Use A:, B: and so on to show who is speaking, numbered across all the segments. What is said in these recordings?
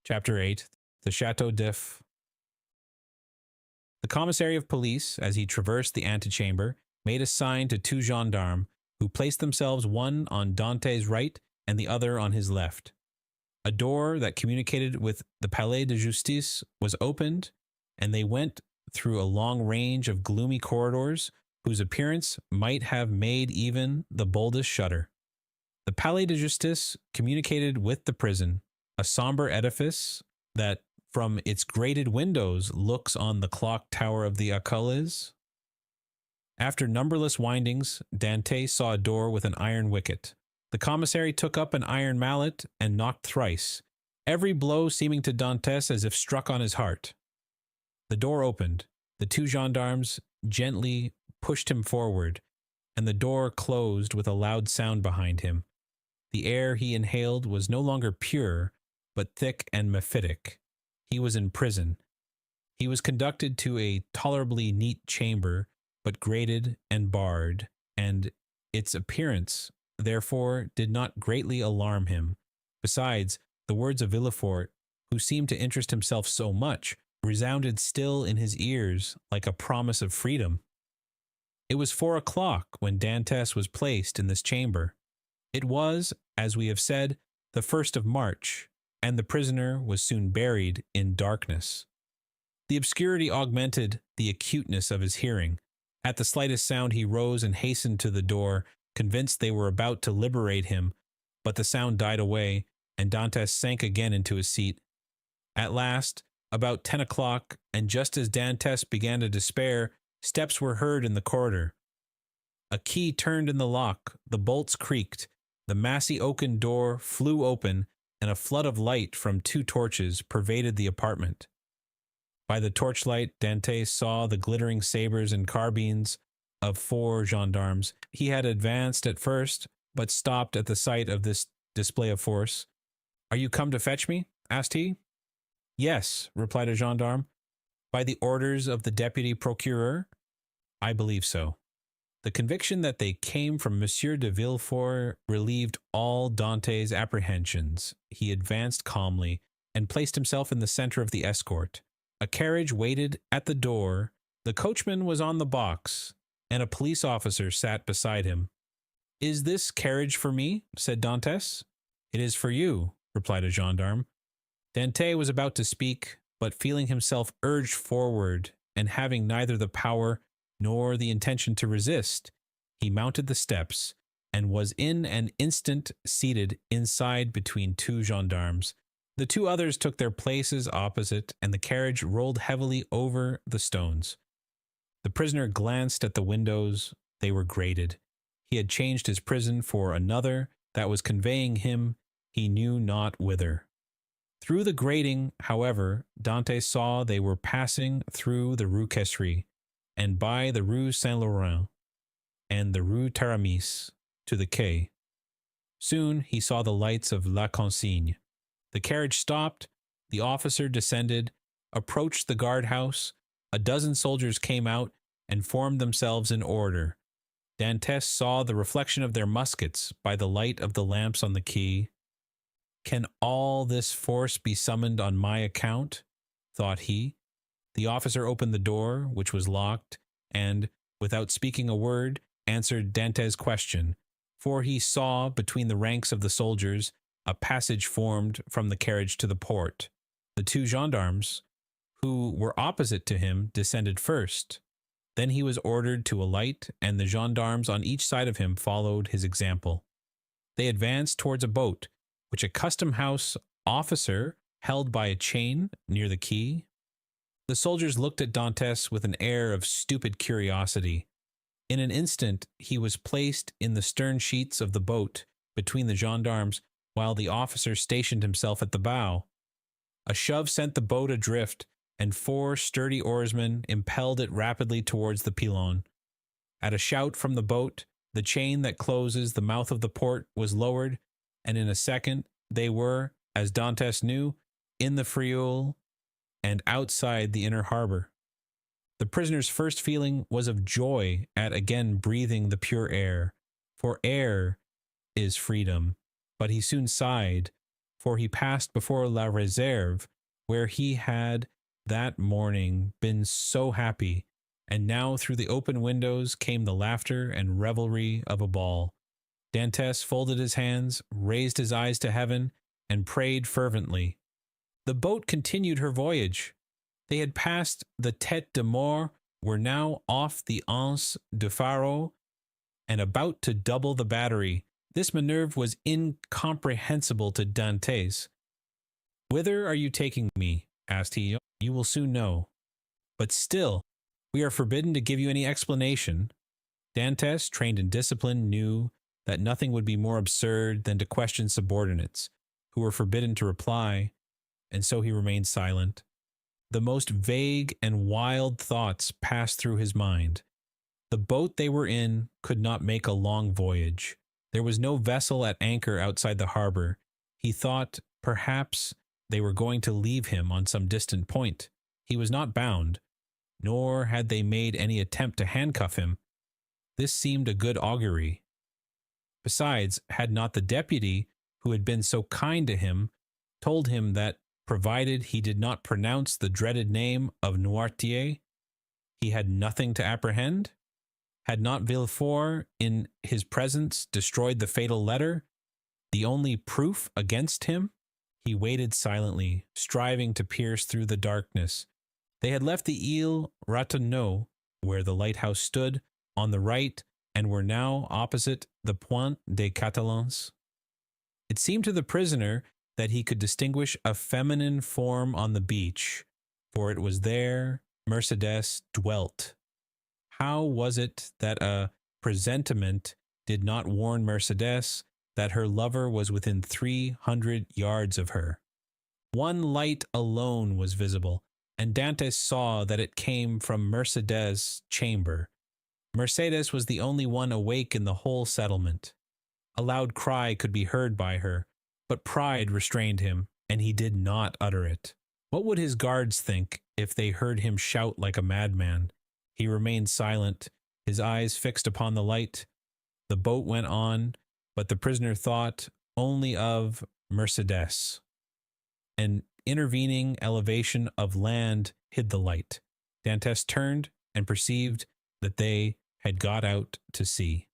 A: Chapter 8, The Chateau d'If. The commissary of police, as he traversed the antechamber, made a sign to two gendarmes, who placed themselves one on Dante's right and the other on his left. A door that communicated with the Palais de Justice was opened, and they went through a long range of gloomy corridors whose appearance might have made even the boldest shudder. The Palais de Justice communicated with the prison, a somber edifice that from its grated windows looks on the clock tower of the Accoules. After numberless windings, Dante saw a door with an iron wicket. The commissary took up an iron mallet and knocked thrice, every blow seeming to Dantes as if struck on his heart. The door opened. The two gendarmes gently pushed him forward, and the door closed with a loud sound behind him. The air he inhaled was no longer pure, but thick and mephitic. He was in prison. He was conducted to a tolerably neat chamber, but grated and barred, and its appearance, therefore, did not greatly alarm him. Besides, the words of Villefort, who seemed to interest himself so much, resounded still in his ears like a promise of freedom. It was 4 o'clock when Dantes was placed in this chamber. It was, as we have said, the 1st of March, and the prisoner was soon buried in darkness. The obscurity augmented the acuteness of his hearing. At the slightest sound he rose and hastened to the door, convinced they were about to liberate him, but the sound died away, and Dantes sank again into his seat. At last, about 10 o'clock, and just as Dantes began to despair, steps were heard in the corridor. A key turned in the lock, the bolts creaked, the massy oaken door flew open, and a flood of light from 2 torches pervaded the apartment. By the torchlight, Dante saw the glittering sabers and carbines of 4 gendarmes. He had advanced at first, but stopped at the sight of this display of force. "Are you come to fetch me?" asked he. "Yes," replied a gendarme. "By the orders of the deputy procureur?" "I believe so." The conviction that they came from Monsieur de Villefort relieved all Dante's apprehensions. He advanced calmly, and placed himself in the center of the escort. A carriage waited at the door, the coachman was on the box, and a police officer sat beside him. "Is this carriage for me?" said Dantes. "It is for you," replied a gendarme. Dante was about to speak, but feeling himself urged forward, and having neither the power nor the intention to resist, he mounted the steps, and was in an instant seated inside between 2 gendarmes. The 2 others took their places opposite, and the carriage rolled heavily over the stones. The prisoner glanced at the windows. They were grated. He had changed his prison for another that was conveying him he knew not whither. Through the grating, however, Dante saw they were passing through the Rue Caisserie, and by the Rue Saint-Laurent, and the Rue Taramis, to the quay. Soon he saw the lights of La Consigne. The carriage stopped, the officer descended, approached the guardhouse. A dozen soldiers came out and formed themselves in order. Dantes saw the reflection of their muskets by the light of the lamps on the quay. "Can all this force be summoned on my account?" thought he. The officer opened the door, which was locked, and, without speaking a word, answered Dante's question, for he saw, between the ranks of the soldiers, a passage formed from the carriage to the port. The 2 gendarmes, who were opposite to him, descended first. Then he was ordered to alight, and the gendarmes on each side of him followed his example. They advanced towards a boat, which a custom-house officer held by a chain near the quay. The soldiers looked at Dantes with an air of stupid curiosity. In an instant he was placed in the stern sheets of the boat between the gendarmes, while the officer stationed himself at the bow. A shove sent the boat adrift, and 4 sturdy oarsmen impelled it rapidly towards the pilon. At a shout from the boat, the chain that closes the mouth of the port was lowered, and in a second they were, as Dantes knew, in the Frioul and outside the inner harbor. The prisoner's first feeling was of joy at again breathing the pure air, for air is freedom, but he soon sighed, for he passed before La Réserve, where he had that morning been so happy, and now through the open windows came the laughter and revelry of a ball. Dantès folded his hands, raised his eyes to heaven, and prayed fervently. The boat continued her voyage. They had passed the Tête de Mort, were now off the Anse de Pharo, and about to double the battery. This maneuver was incomprehensible to Dantès. "Whither are you taking me?" asked he. "You will soon know. But still, we are forbidden to give you any explanation." Dantès, trained in discipline, knew that nothing would be more absurd than to question subordinates, who were forbidden to reply, and so he remained silent. The most vague and wild thoughts passed through his mind. The boat they were in could not make a long voyage. There was no vessel at anchor outside the harbor. He thought perhaps they were going to leave him on some distant point. He was not bound, nor had they made any attempt to handcuff him. This seemed a good augury. Besides, had not the deputy, who had been so kind to him, told him that, provided he did not pronounce the dreaded name of Noirtier, he had nothing to apprehend? Had not Villefort, in his presence, destroyed the fatal letter, the only proof against him? He waited silently, striving to pierce through the darkness. They had left the Ile Ratonneau, where the lighthouse stood, on the right, and were now opposite the Pointe des Catalans. It seemed to the prisoner that he could distinguish a feminine form on the beach, for it was there Mercédès dwelt. How was it that a presentiment did not warn Mercédès that her lover was within 300 yards of her? One light alone was visible, and Dantès saw that it came from Mercédès' chamber. Mercédès was the only one awake in the whole settlement. A loud cry could be heard by her, but pride restrained him, and he did not utter it. What would his guards think if they heard him shout like a madman? He remained silent, his eyes fixed upon the light. The boat went on, but the prisoner thought only of Mercédès. An intervening elevation of land hid the light. Dantès turned and perceived that they had got out to sea.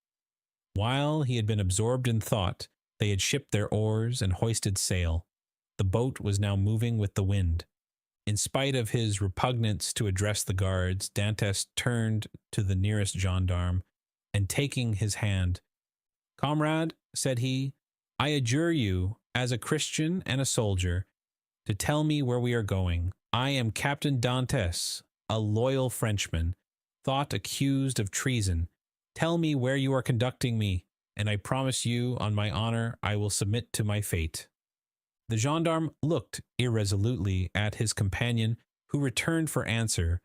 A: While he had been absorbed in thought, they had shipped their oars and hoisted sail. The boat was now moving with the wind. In spite of his repugnance to address the guards, Dantès turned to the nearest gendarme, and taking his hand, "Comrade," said he, "I adjure you, as a Christian and a soldier, to tell me where we are going. I am Captain Dantès, a loyal Frenchman, thought accused of treason. Tell me where you are conducting me, and I promise you, on my honor, I will submit to my fate." The gendarme looked irresolutely at his companion, who returned for answer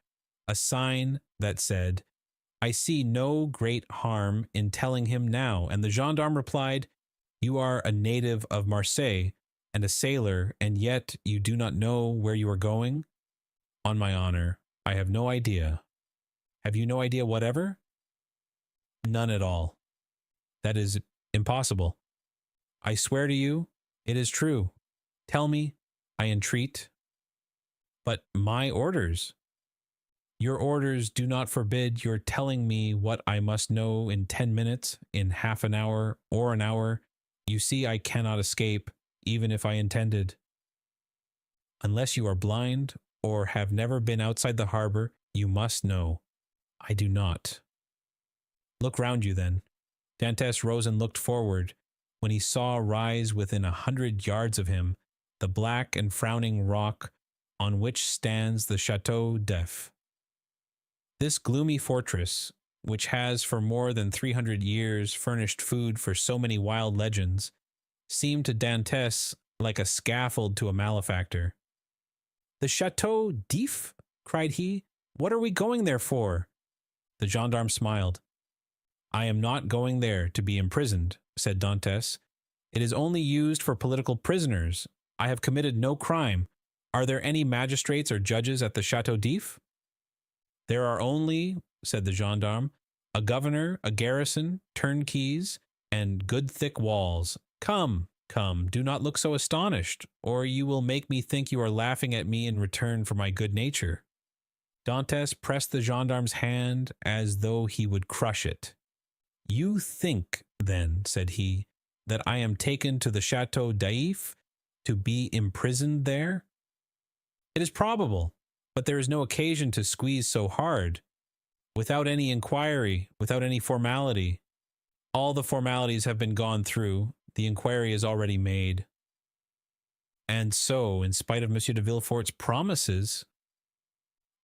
A: a sign that said, "I see no great harm in telling him now," and the gendarme replied, "You are a native of Marseille and a sailor, and yet you do not know where you are going?" "On my honor, I have no idea." "Have you no idea whatever?" "None at all." "That is impossible." "I swear to you, it is true. Tell me, I entreat." "But my orders?" "Your orders do not forbid your telling me what I must know in 10 minutes, in half an hour, or an hour. You see I cannot escape, even if I intended." "Unless you are blind, or have never been outside the harbor, you must know." "I do not." "Look round you, then." Dantès rose and looked forward, when he saw rise within 100 yards of him the black and frowning rock on which stands the Château d'If. This gloomy fortress, which has for more than 300 years furnished food for so many wild legends, seemed to Dantès like a scaffold to a malefactor. "The Château d'If?" cried he. "What are we going there for?" The gendarme smiled. "I am not going there to be imprisoned," said Dantès. "It is only used for political prisoners. I have committed no crime. Are there any magistrates or judges at the Château d'If?" "There are only," said the gendarme, "a governor, a garrison, turnkeys, and good thick walls. Come, Come, do not look so astonished, or you will make me think you are laughing at me in return for my good nature." Dantes pressed the gendarme's hand as though he would crush it. "You think, then," said he, "that I am taken to the Chateau d'If to be imprisoned there? It is probable, but there is no occasion to squeeze so hard. Without any inquiry, without any formality. All the formalities have been gone through. The inquiry is already made. And so, in spite of Monsieur de Villefort's promises—"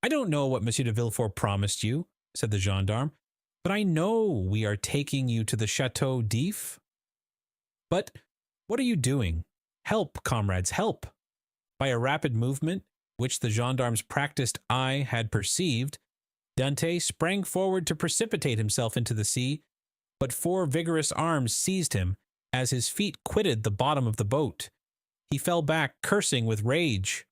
A: "I don't know what Monsieur de Villefort promised you," said the gendarme, "but I know we are taking you to the Chateau d'If." "But what are you doing? Help, comrades, help!" By a rapid movement, which the gendarme's practiced eye had perceived, Dante sprang forward to precipitate himself into the sea, but 4 vigorous arms seized him as his feet quitted the bottom of the boat. He fell back, cursing with rage.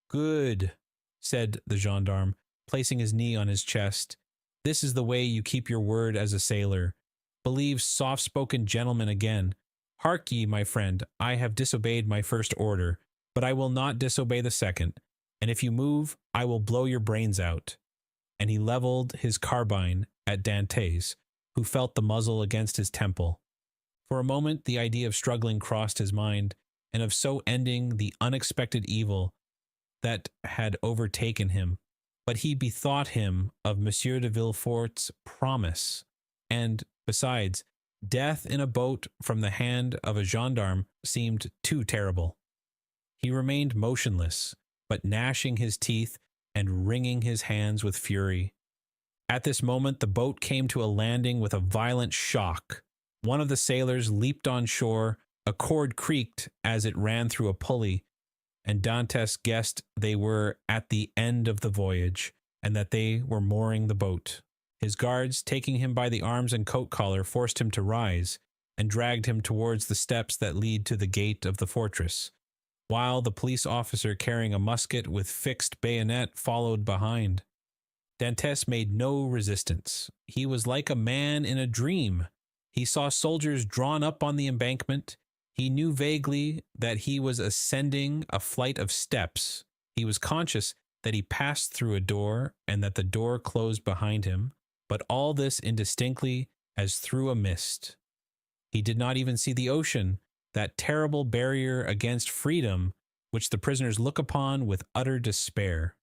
A: "Good," said the gendarme, placing his knee on his chest. "This is the way you keep your word as a sailor. Believe soft-spoken gentlemen again. Hark ye, my friend, I have disobeyed my first order, but I will not disobey the second, and if you move, I will blow your brains out." And he leveled his carbine at Dantes, who felt the muzzle against his temple. For a moment the idea of struggling crossed his mind, and of so ending the unexpected evil that had overtaken him. But he bethought him of Monsieur de Villefort's promise, and, besides, death in a boat from the hand of a gendarme seemed too terrible. He remained motionless, but gnashing his teeth and wringing his hands with fury. At this moment the boat came to a landing with a violent shock. One of the sailors leaped on shore, a cord creaked as it ran through a pulley, and Dantes guessed they were at the end of the voyage, and that they were mooring the boat. His guards, taking him by the arms and coat collar, forced him to rise, and dragged him towards the steps that lead to the gate of the fortress, while the police officer carrying a musket with fixed bayonet followed behind. Dantes made no resistance. He was like a man in a dream. He saw soldiers drawn up on the embankment. He knew vaguely that he was ascending a flight of steps. He was conscious that he passed through a door and that the door closed behind him, but all this indistinctly as through a mist. He did not even see the ocean, that terrible barrier against freedom which the prisoners look upon with utter despair.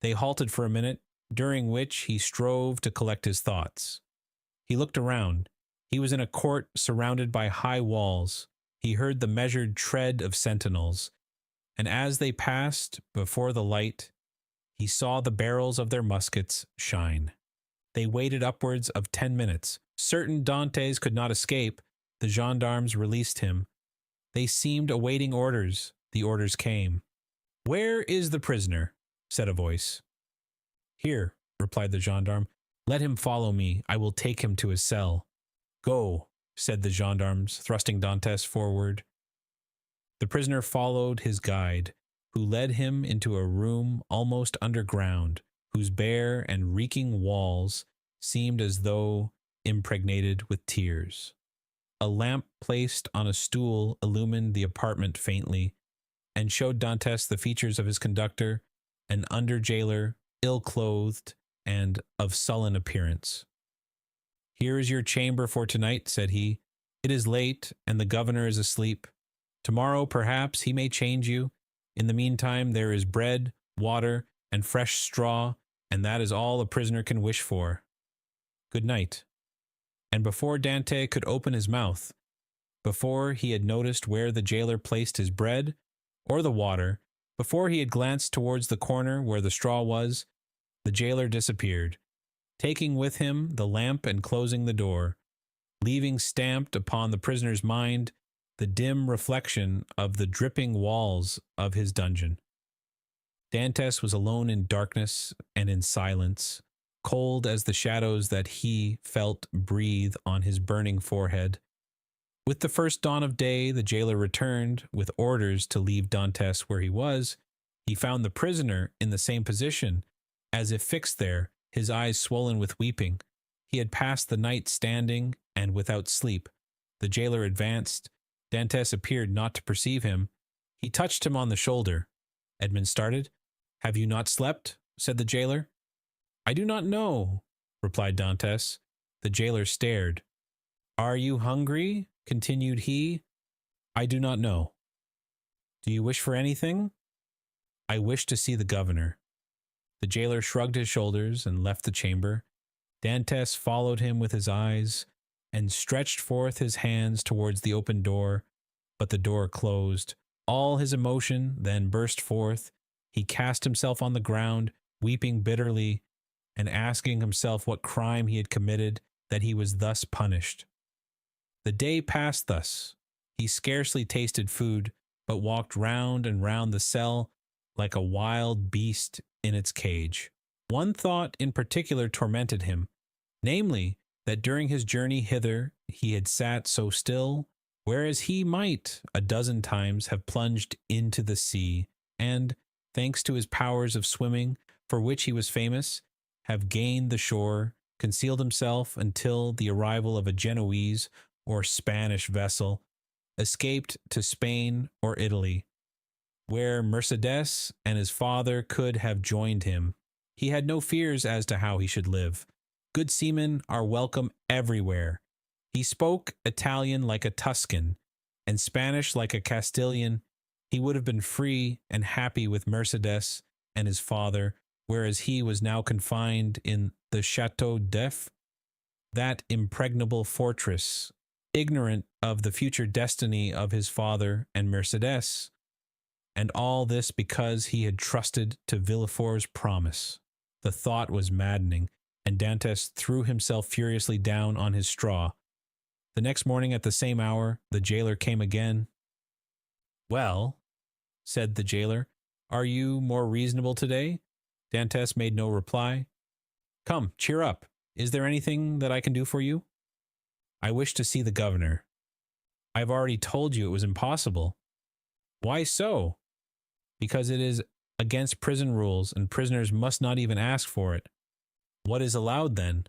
A: They halted for a minute, during which he strove to collect his thoughts. He looked around. He was in a court surrounded by high walls. He heard the measured tread of sentinels, and as they passed before the light, he saw the barrels of their muskets shine. They waited upwards of 10 minutes. Certain Dantes could not escape. The gendarmes released him. They seemed awaiting orders. The orders came. "Where is the prisoner?" said a voice. "Here," replied the gendarme. "Let him follow me. I will take him to his cell." "Go," said the gendarmes, thrusting Dantes forward. The prisoner followed his guide, who led him into a room almost underground, whose bare and reeking walls seemed as though impregnated with tears. A lamp placed on a stool illumined the apartment faintly, and showed Dantes the features of his conductor, an under-jailer, ill-clothed, and of sullen appearance. "Here is your chamber for tonight," said he. "It is late, and the governor is asleep. Tomorrow, perhaps, he may change you. In the meantime, there is bread, water, and fresh straw, and that is all a prisoner can wish for. Good night." And before Dante could open his mouth, before he had noticed where the jailer placed his bread or the water, before he had glanced towards the corner where the straw was, the jailer disappeared, taking with him the lamp and closing the door, leaving stamped upon the prisoner's mind the dim reflection of the dripping walls of his dungeon. Dantes was alone in darkness and in silence, cold as the shadows that he felt breathe on his burning forehead. With the first dawn of day, the jailer returned with orders to leave Dantes where he was. He found the prisoner in the same position, as if fixed there, his eyes swollen with weeping. He had passed the night standing and without sleep. The jailer advanced, Dantès appeared not to perceive him. He touched him on the shoulder. Edmund started. "Have you not slept?" said the jailer. "I do not know," replied Dantès. The jailer stared. "Are you hungry?" continued he. "I do not know." "Do you wish for anything?" "I wish to see the governor." The jailer shrugged his shoulders and left the chamber. Dantès followed him with his eyes and stretched forth his hands towards the open door, but the door closed. All his emotion then burst forth. He cast himself on the ground, weeping bitterly, and asking himself what crime he had committed that he was thus punished. The day passed thus. He scarcely tasted food, but walked round and round the cell like a wild beast in its cage. One thought in particular tormented him, namely, that during his journey hither he had sat so still, whereas he might a dozen times have plunged into the sea, and, thanks to his powers of swimming, for which he was famous, have gained the shore, concealed himself until the arrival of a Genoese or Spanish vessel, escaped to Spain or Italy, where Mercédès and his father could have joined him. He had no fears as to how he should live. Good seamen are welcome everywhere. He spoke Italian like a Tuscan, and Spanish like a Castilian. He would have been free and happy with Mercédès and his father, whereas he was now confined in the Château d'If, that impregnable fortress, ignorant of the future destiny of his father and Mercédès, and all this because he had trusted to Villefort's promise. The thought was maddening, and Dantès threw himself furiously down on his straw. The next morning at the same hour, the jailer came again. "Well," said the jailer, "are you more reasonable today?" Dantès made no reply. "Come, cheer up. Is there anything that I can do for you?" "I wish to see the governor." "I have already told you it was impossible." "Why so?" "Because it is against prison rules, and prisoners must not even ask for it." "What is allowed, then?"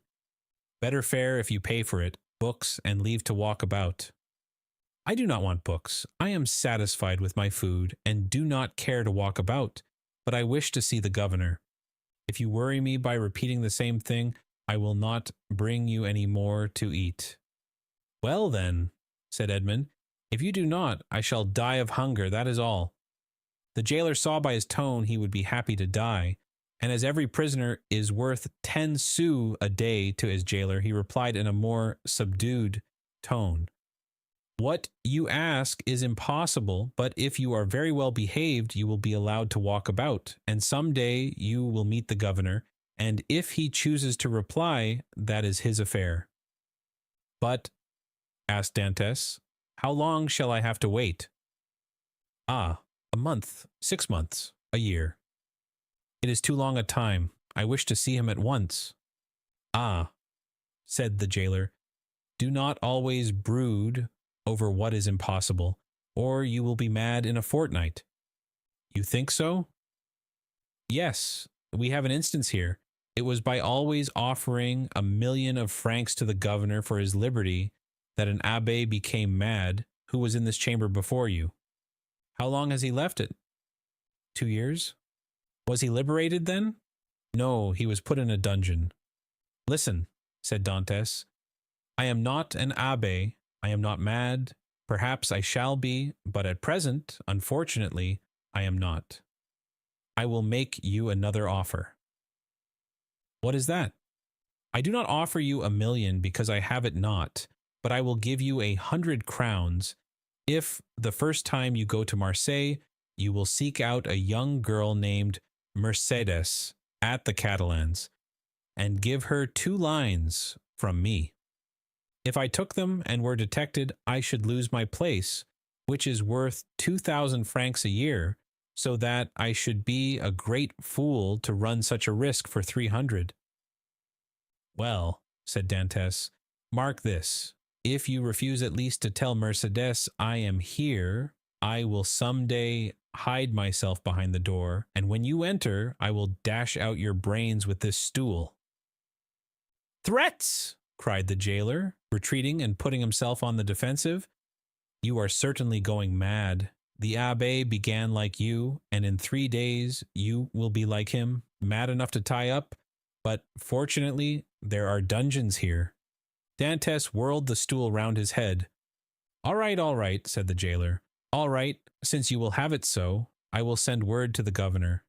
A: "Better fare if you pay for it, books and leave to walk about." "I do not want books. I am satisfied with my food, and do not care to walk about, but I wish to see the governor. If you worry me by repeating the same thing, I will not bring you any more to eat." "Well, then," said Edmund, "if you do not, I shall die of hunger, that is all." The jailer saw by his tone he would be happy to die, and as every prisoner is worth 10 sous a day to his jailer, he replied in a more subdued tone, "What you ask is impossible, but if you are very well behaved, you will be allowed to walk about, and some day you will meet the governor, and if he chooses to reply, that is his affair." "But," asked Dantès, "how long shall I have to wait?" "Ah, a month, 6 months, a year." "It is too long a time. I wish to see him at once." "Ah," said the jailer, "do not always brood over what is impossible, or you will be mad in a fortnight." "You think so?" "Yes, we have an instance here. It was by always offering 1,000,000 of francs to the governor for his liberty that an abbé became mad, who was in this chamber before you." "How long has he left it?" 2 years. "Was he liberated then?" "No, he was put in a dungeon." "Listen," said Dantès, "I am not an abbé, I am not mad, perhaps I shall be, but at present, unfortunately, I am not. I will make you another offer." "What is that?" "I do not offer you 1,000,000 because I have it not, but I will give you 100 crowns if the first time you go to Marseille you will seek out a young girl named Mercédès at the Catalans, and give her 2 lines from me. If I took them and were detected, I should lose my place, which is worth 2,000 francs a year, so that I should be a great fool to run such a risk for 300. "Well," said Dantès, "mark this. If you refuse at least to tell Mercédès I am here, I will some day hide myself behind the door, and when you enter, I will dash out your brains with this stool." "Threats!" cried the jailer, retreating and putting himself on the defensive. You are certainly going mad. The abbé began like you, and in 3 days you will be like him, mad enough to tie up. But fortunately, there are dungeons here. Dantes whirled the stool round his head. All right, said the jailer. All right, since you will have it so, I will send word to the governor.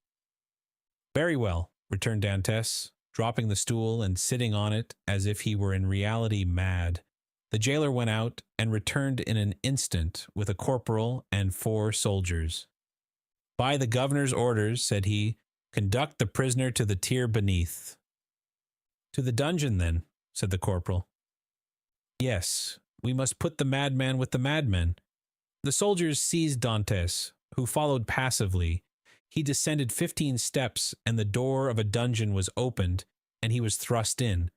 A: Very well, returned Dantes, dropping the stool and sitting on it as if he were in reality mad. The jailer went out and returned in an instant with a corporal and 4 soldiers. By the governor's orders, said he, conduct the prisoner to the tier beneath. To the dungeon, then, said the corporal. Yes, we must put the madman with the madmen. The soldiers seized Dantes, who followed passively. He descended 15 steps, and the door of a dungeon was opened, and he was thrust in.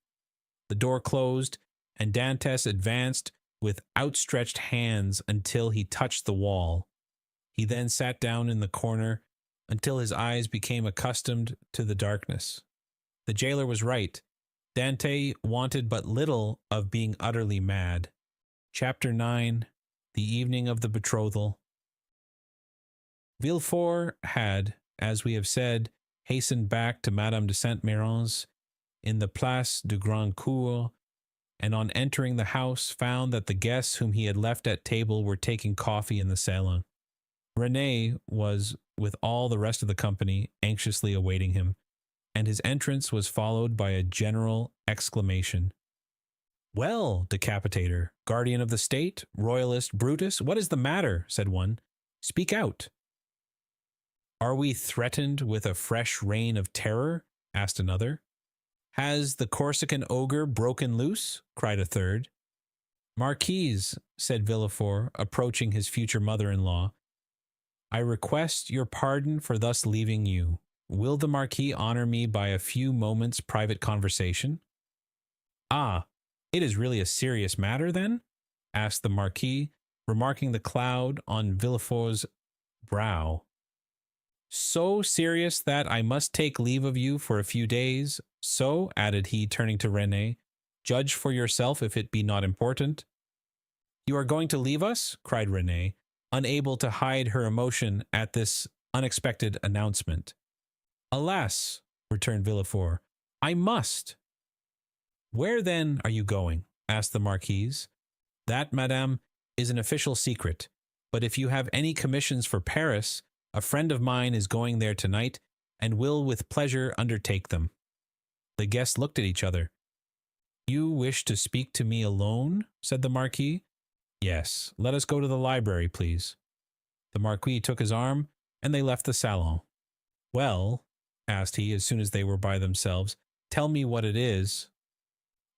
A: The door closed, and Dantes advanced with outstretched hands until he touched the wall. He then sat down in the corner until his eyes became accustomed to the darkness. The jailer was right. Dante wanted but little of being utterly mad. Chapter 9. The Evening of the Betrothal. Villefort had, as we have said, hastened back to Madame de Saint-Méran's in the Place du Grand Cour, and on entering the house found that the guests whom he had left at table were taking coffee in the salon. René was, with all the rest of the company, anxiously awaiting him, and his entrance was followed by a general exclamation. Well, decapitator, guardian of the state, royalist Brutus, what is the matter? Said one. Speak out. Are we threatened with a fresh reign of terror? Asked another. Has the Corsican ogre broken loose? Cried a third. Marquise, said Villefort, approaching his future mother-in-law, I request your pardon for thus leaving you. Will the Marquis honor me by a few moments' private conversation? Ah, it is really a serious matter, then? Asked the Marquis, remarking the cloud on Villefort's brow. So serious that I must take leave of you for a few days. So, added he, turning to René, judge for yourself if it be not important. You are going to leave us? Cried René, unable to hide her emotion at this unexpected announcement. Alas, returned Villefort, I must. Where, then, are you going? Asked the Marquise. That, madame, is an official secret, but if you have any commissions for Paris, a friend of mine is going there tonight, and will with pleasure undertake them. The guests looked at each other. You wish to speak to me alone? Said the Marquis. Yes, let us go to the library, please. The Marquis took his arm, and they left the salon. Well, asked he as soon as they were by themselves, tell me what it is.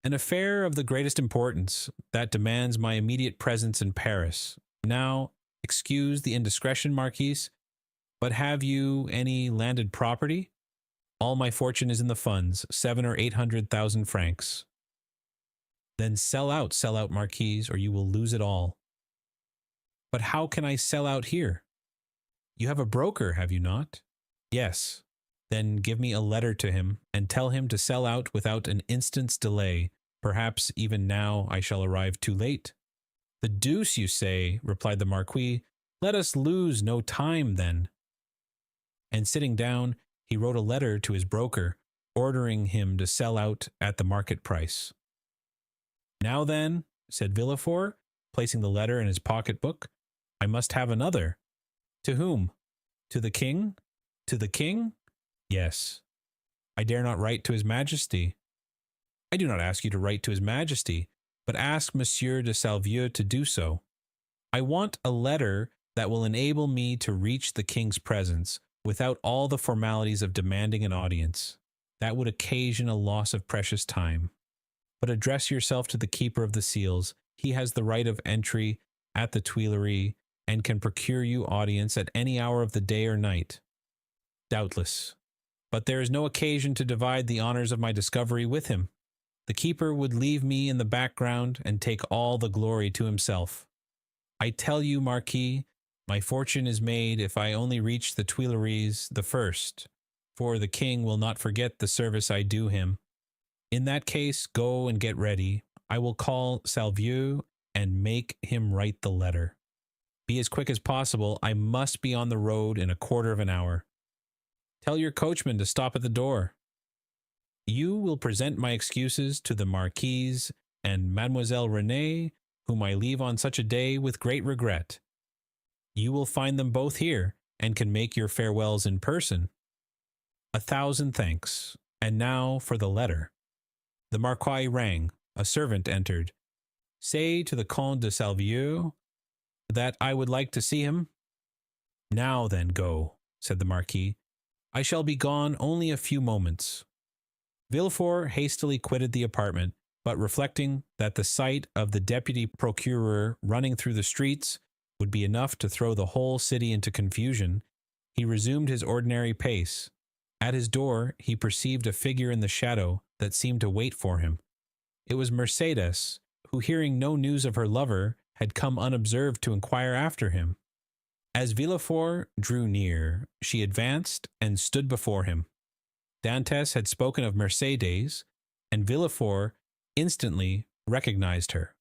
A: An affair of the greatest importance that demands my immediate presence in Paris. Now, excuse the indiscretion, Marquise, but have you any landed property? All my fortune is in the funds, 700,000 or 800,000 francs. Then sell out, Marquise, or you will lose it all. But how can I sell out here? You have a broker, have you not? Yes. Then give me a letter to him, and tell him to sell out without an instant's delay. Perhaps even now I shall arrive too late. The deuce, you say, replied the Marquis. Let us lose no time, then. And sitting down, he wrote a letter to his broker, ordering him to sell out at the market price. Now then, said Villefort, placing the letter in his pocket-book, I must have another. To whom? To the king? To the king? Yes. I dare not write to his majesty. I do not ask you to write to his majesty, but ask Monsieur de Salvieux to do so. I want a letter that will enable me to reach the king's presence without all the formalities of demanding an audience. That would occasion a loss of precious time. But address yourself to the keeper of the seals. He has the right of entry at the Tuileries and can procure you audience at any hour of the day or night. Doubtless. But there is no occasion to divide the honors of my discovery with him. The keeper would leave me in the background and take all the glory to himself. I tell you, Marquis, my fortune is made if I only reach the Tuileries the first, for the king will not forget the service I do him. In that case, go and get ready. I will call Salvieux and make him write the letter. Be as quick as possible. I must be on the road in a quarter of an hour. Tell your coachman to stop at the door. You will present my excuses to the Marquise and Mademoiselle Renée, whom I leave on such a day with great regret. You will find them both here, and can make your farewells in person. 1,000 thanks. And now for the letter. The Marquis rang. A servant entered. Say to the Comte de Salvieux that I would like to see him. Now then, go, said the Marquis. I shall be gone only a few moments. Villefort hastily quitted the apartment, but reflecting that the sight of the deputy procureur running through the streets would be enough to throw the whole city into confusion, he resumed his ordinary pace. At his door he perceived a figure in the shadow that seemed to wait for him. It was Mercédès, who, hearing no news of her lover, had come unobserved to inquire after him. As Villefort drew near, she advanced and stood before him. Dantès had spoken of Mercédès, and Villefort instantly recognized her.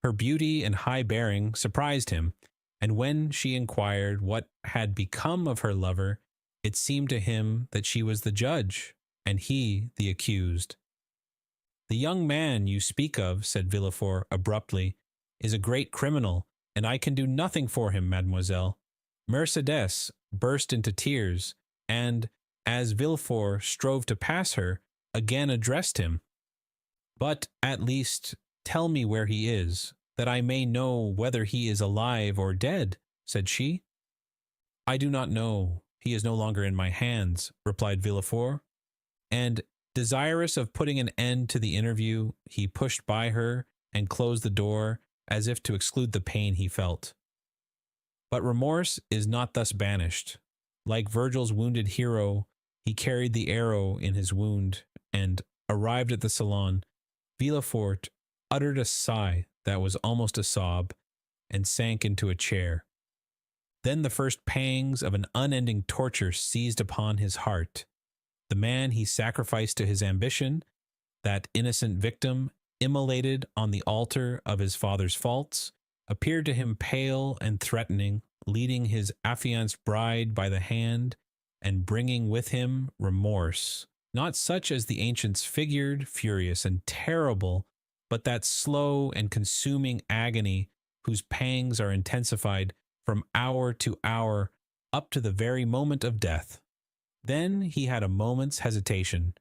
A: Her beauty and high bearing surprised him, and when she inquired what had become of her lover, it seemed to him that she was the judge, and he the accused. The young man you speak of, said Villefort abruptly, is a great criminal, and I can do nothing for him, mademoiselle. Mercédès burst into tears, and, as Villefort strove to pass her, again addressed him. But, at least, tell me where he is, that I may know whether he is alive or dead, said she. I do not know. He is no longer in my hands, replied Villefort, and, desirous of putting an end to the interview, he pushed by her and closed the door as if to exclude the pain he felt. But remorse is not thus banished. Like Virgil's wounded hero, he carried the arrow in his wound, and, arrived at the salon, Villefort uttered a sigh that was almost a sob, and sank into a chair. Then the first pangs of an unending torture seized upon his heart. The man he sacrificed to his ambition, that innocent victim immolated on the altar of his father's faults, appeared to him pale and threatening, leading his affianced bride by the hand, and bringing with him remorse, not such as the ancients figured, furious and terrible, but that slow and consuming agony whose pangs are intensified from hour to hour up to the very moment of death. Then he had a moment's hesitation.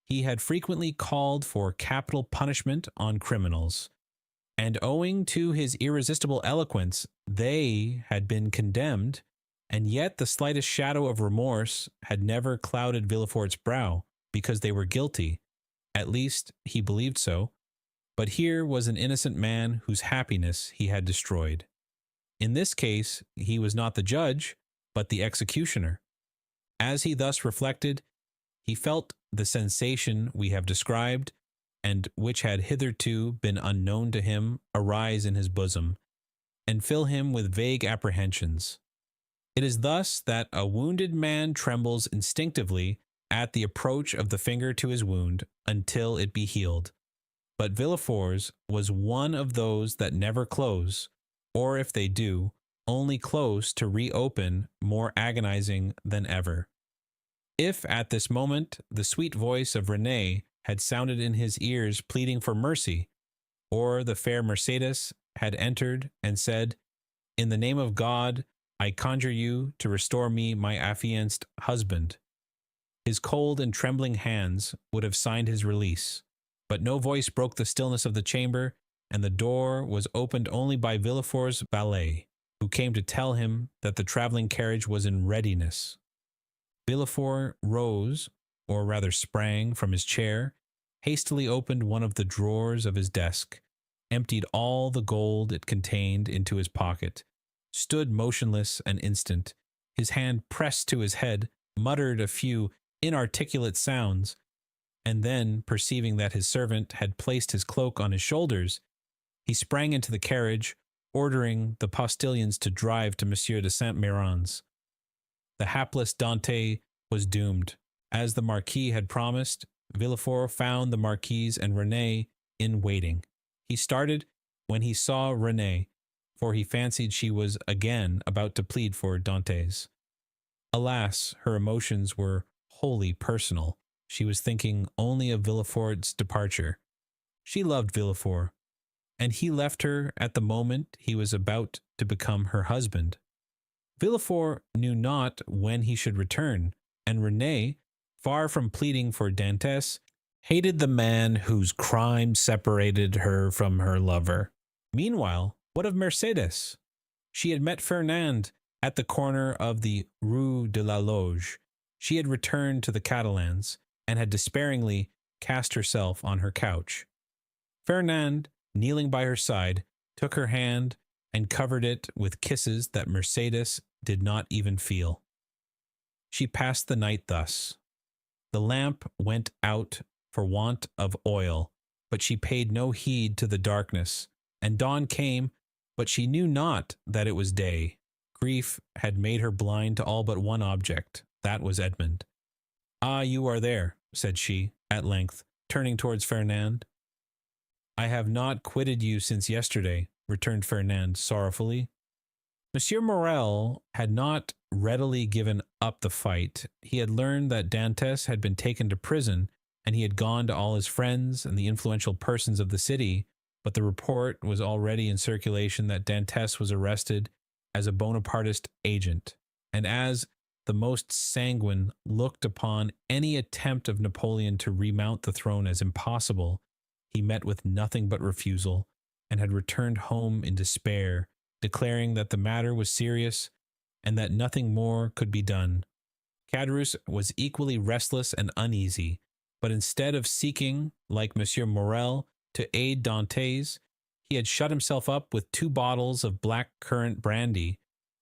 A: He had frequently called for capital punishment on criminals, and owing to his irresistible eloquence, they had been condemned, and yet the slightest shadow of remorse had never clouded Villefort's brow, because they were guilty. At least he believed so. But here was an innocent man whose happiness he had destroyed. In this case, he was not the judge, but the executioner. As he thus reflected, he felt the sensation we have described, and which had hitherto been unknown to him, arise in his bosom, and fill him with vague apprehensions. It is thus that a wounded man trembles instinctively at the approach of the finger to his wound until it be healed. But Villefort's was one of those that never close, or if they do, only close to reopen, more agonizing than ever. If at this moment the sweet voice of Renée had sounded in his ears pleading for mercy, or the fair Mercédès had entered and said, "In the name of God, I conjure you to restore me my affianced husband," his cold and trembling hands would have signed his release. But no voice broke the stillness of the chamber, and the door was opened only by Villefort's valet, who came to tell him that the traveling carriage was in readiness. Villefort rose, or rather sprang, from his chair, hastily opened one of the drawers of his desk, emptied all the gold it contained into his pocket, stood motionless an instant, his hand pressed to his head, muttered a few inarticulate sounds, and then, perceiving that his servant had placed his cloak on his shoulders, he sprang into the carriage, ordering the postilions to drive to Monsieur de Saint-Méran's. The hapless Dante was doomed. As the Marquis had promised, Villefort found the Marquise and Renée in waiting. He started when he saw Renée, for he fancied she was again about to plead for Dantes. Alas, her emotions were wholly personal. She was thinking only of Villefort's departure. She loved Villefort, and he left her at the moment he was about to become her husband. Villefort knew not when he should return, and Renée, far from pleading for Dantes, hated the man whose crime separated her from her lover. Meanwhile, what of Mercedes? She had met Fernand at the corner of the Rue de la Loge. She had returned to the Catalans, and had despairingly cast herself on her couch. Fernand, kneeling by her side, took her hand and covered it with kisses that Mercedes did not even feel. She passed the night thus. The lamp went out for want of oil, but she paid no heed to the darkness, and dawn came, but she knew not that it was day. Grief had made her blind to all but one object. That was Edmond. "Ah, you are there," said she, at length, turning towards Fernand. "I have not quitted you since yesterday," returned Fernand sorrowfully. Monsieur Morel had not readily given up the fight. He had learned that Dantes had been taken to prison, and he had gone to all his friends and the influential persons of the city, but the report was already in circulation that Dantes was arrested as a Bonapartist agent, and as the most sanguine looked upon any attempt of Napoleon to remount the throne as impossible, he met with nothing but refusal, and had returned home in despair, declaring that the matter was serious and that nothing more could be done. Caderousse was equally restless and uneasy, but instead of seeking, like Monsieur Morel, to aid Dantes, he had shut himself up with 2 bottles of black currant brandy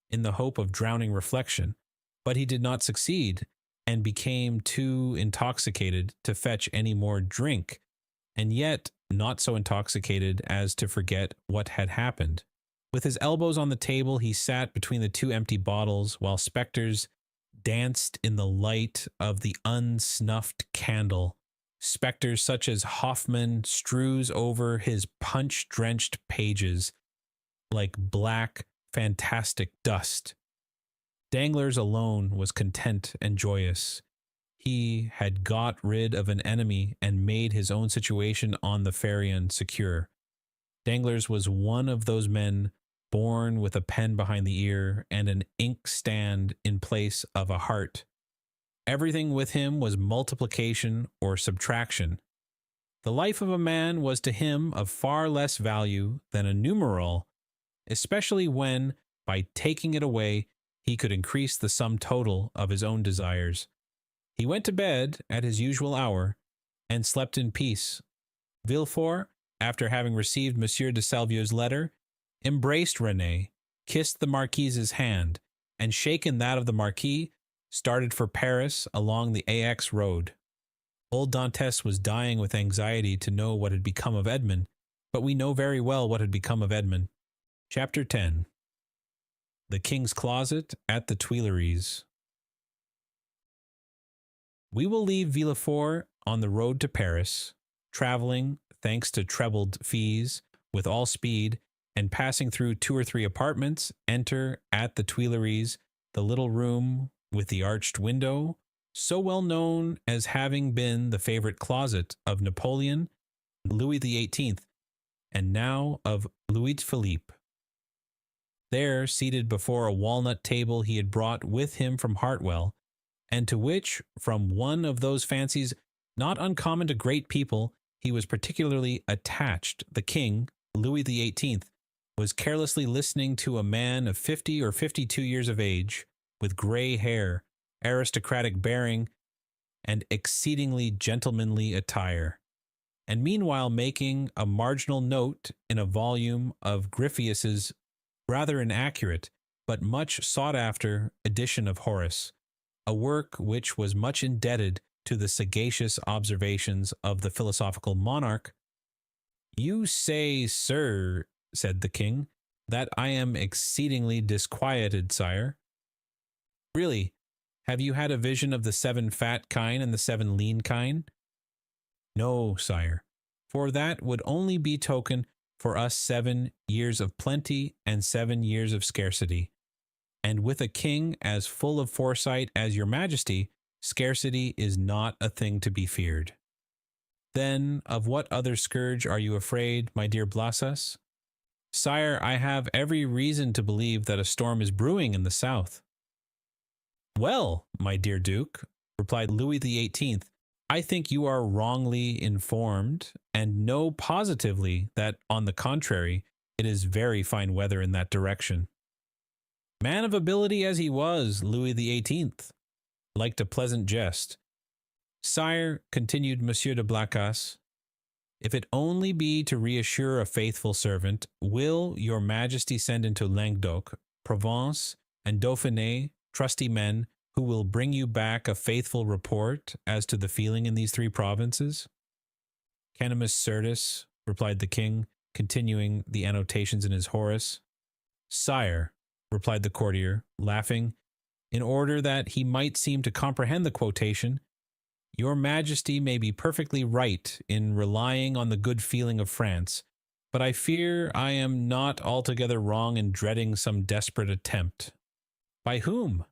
A: in the hope of drowning reflection. But he did not succeed, and became too intoxicated to fetch any more drink, and yet not so intoxicated as to forget what had happened. With his elbows on the table, he sat between the 2 empty bottles, while spectres danced in the light of the unsnuffed candle. Spectres such as Hoffman strews over his punch-drenched pages like black, fantastic dust. Danglars alone was content and joyous. He had got rid of an enemy and made his own situation on the Pharaon secure. Danglars was one of those men born with a pen behind the ear and an inkstand in place of a heart. Everything with him was multiplication or subtraction. The life of a man was to him of far less value than a numeral, especially when, by taking it away, he could increase the sum total of his own desires. He went to bed at his usual hour, and slept in peace. Villefort, after having received Monsieur de Salvieux's letter, embraced Renée, kissed the Marquise's hand, and shaken that of the Marquis, started for Paris along the Aix road. Old Dantes was dying with anxiety to know what had become of Edmond, but we know very well what had become of Edmond. Chapter 10. The King's Closet at the Tuileries. We will leave Villefort on the road to Paris, traveling, thanks to trebled fees, with all speed, and passing through 2 or 3 apartments, enter at the Tuileries the little room with the arched window, so well known as having been the favorite closet of Napoleon, Louis XVIII, and now of Louis Philippe. There, seated before a walnut table he had brought with him from Hartwell, and to which, from one of those fancies not uncommon to great people, he was particularly attached, the king, Louis XVIII, was carelessly listening to a man of 50 or 52 years of age, with gray hair, aristocratic bearing, and exceedingly gentlemanly attire, and meanwhile making a marginal note in a volume of Griffius's rather inaccurate, but much sought-after edition of Horace, a work which was much indebted to the sagacious observations of the philosophical monarch. "You say, sir," said the king, "that I am exceedingly disquieted, sire." "Really, have you had a vision of the 7 fat kine and the 7 lean kine?" "No, sire, for that would only be token for us 7 years of plenty and 7 years of scarcity. And with a king as full of foresight as your majesty, scarcity is not a thing to be feared. Then of what other scourge are you afraid, my dear Blasas? Sire, I have every reason to believe that a storm is brewing in the south. Well, my dear Duke, replied Louis XVIII, I think you are wrongly informed, and know positively that, on the contrary, it is very fine weather in that direction. Man of ability as he was, Louis XVIII liked a pleasant jest. Sire, continued Monsieur de Blacas, if it only be to reassure a faithful servant, will your majesty send into Languedoc, Provence, and Dauphiné trusty men who will bring you back a faithful report as to the feeling in these 3 provinces? Canimus certus, replied the king, continuing the annotations in his Horace. Sire, replied the courtier, laughing, in order that he might seem to comprehend the quotation, your majesty may be perfectly right in relying on the good feeling of France, but I fear I am not altogether wrong in dreading some desperate attempt. By whom?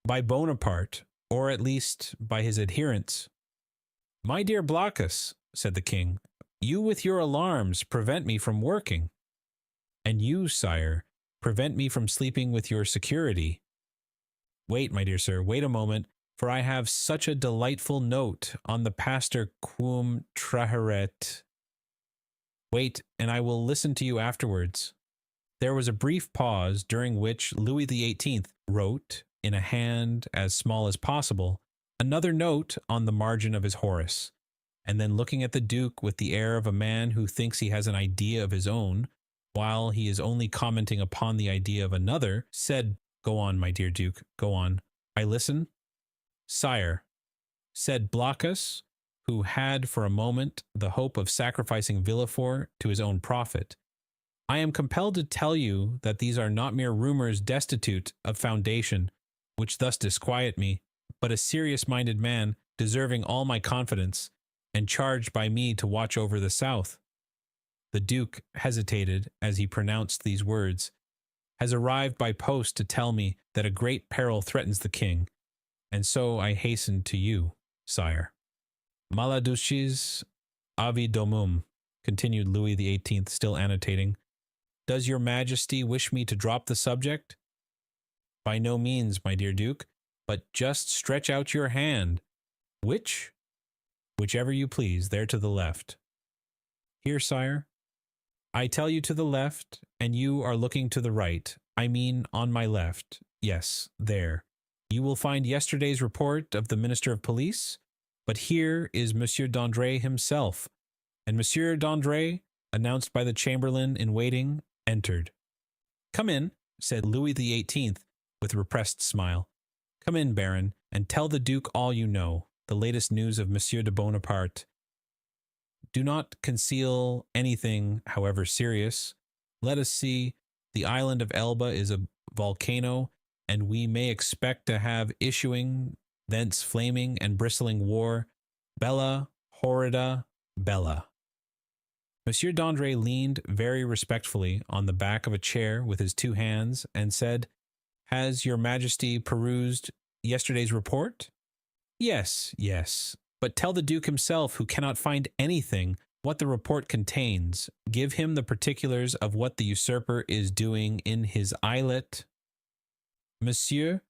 A: By Bonaparte, or at least by his adherents. My dear Blacas, said the king, you with your alarms prevent me from working. And you, sire, prevent me from sleeping with your security. Wait, my dear sir, wait a moment, for I have such a delightful note on the pastor quum traheret. Wait, and I will listen to you afterwards. There was a brief pause, during which Louis XVIII wrote, in a hand as small as possible, another note on the margin of his Horace, and then looking at the Duke with the air of a man who thinks he has an idea of his own, while he is only commenting upon the idea of another, said, Go on, my dear Duke, go on. I listen. Sire, said Blacas, who had for a moment the hope of sacrificing Villefort to his own profit, I am compelled to tell you that these are not mere rumors destitute of foundation, which thus disquiet me, but a serious-minded man, deserving all my confidence, and charged by me to watch over the south. The Duke hesitated as he pronounced these words, has arrived by post to tell me that a great peril threatens the king, and so I hasten to you, sire. Maladucis avi domum, continued Louis XVIII, still annotating. Does your majesty wish me to drop the subject? By no means, my dear Duke, but just stretch out your hand. Which? Whichever you please, there to the left. Here, sire. I tell you to the left, and you are looking to the right. I mean on my left. Yes, there. You will find yesterday's report of the Minister of Police, but here is Monsieur d'André himself, and Monsieur d'André, announced by the chamberlain in waiting, entered. Come in, said Louis XVIII, with repressed smile. Come in, Baron, and tell the Duke all you know, the latest news of Monsieur de Bonaparte. Do not conceal anything, however serious. Let us see. The island of Elba is a volcano, and we may expect to have issuing thence flaming and bristling war. Bella, horrida, bella. Monsieur d'André leaned very respectfully on the back of a chair with his 2 hands and said, Has your majesty perused yesterday's report? Yes, yes. But tell the Duke himself, who cannot find anything, what the report contains. Give him the particulars of what the usurper is doing in his islet. Monsieur,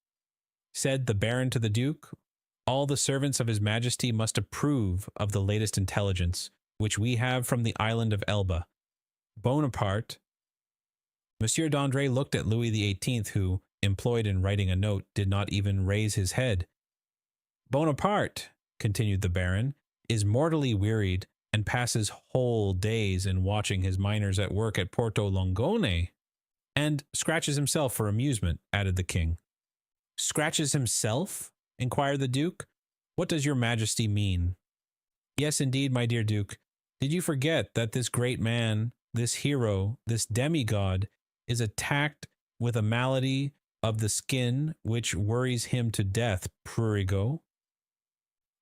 A: said the Baron to the Duke, all the servants of his majesty must approve of the latest intelligence, which we have from the island of Elba. Bonaparte. Monsieur d'André looked at Louis XVIII, who, employed in writing a note, did not even raise his head. Bonaparte, continued the Baron, is mortally wearied, and passes whole days in watching his miners at work at Porto Longone, and scratches himself for amusement, added the king. Scratches himself? Inquired the Duke. What does your majesty mean? Yes, indeed, my dear Duke. Did you forget that this great man, this hero, this demigod, is attacked with a malady of the skin which worries him to death, prurigo?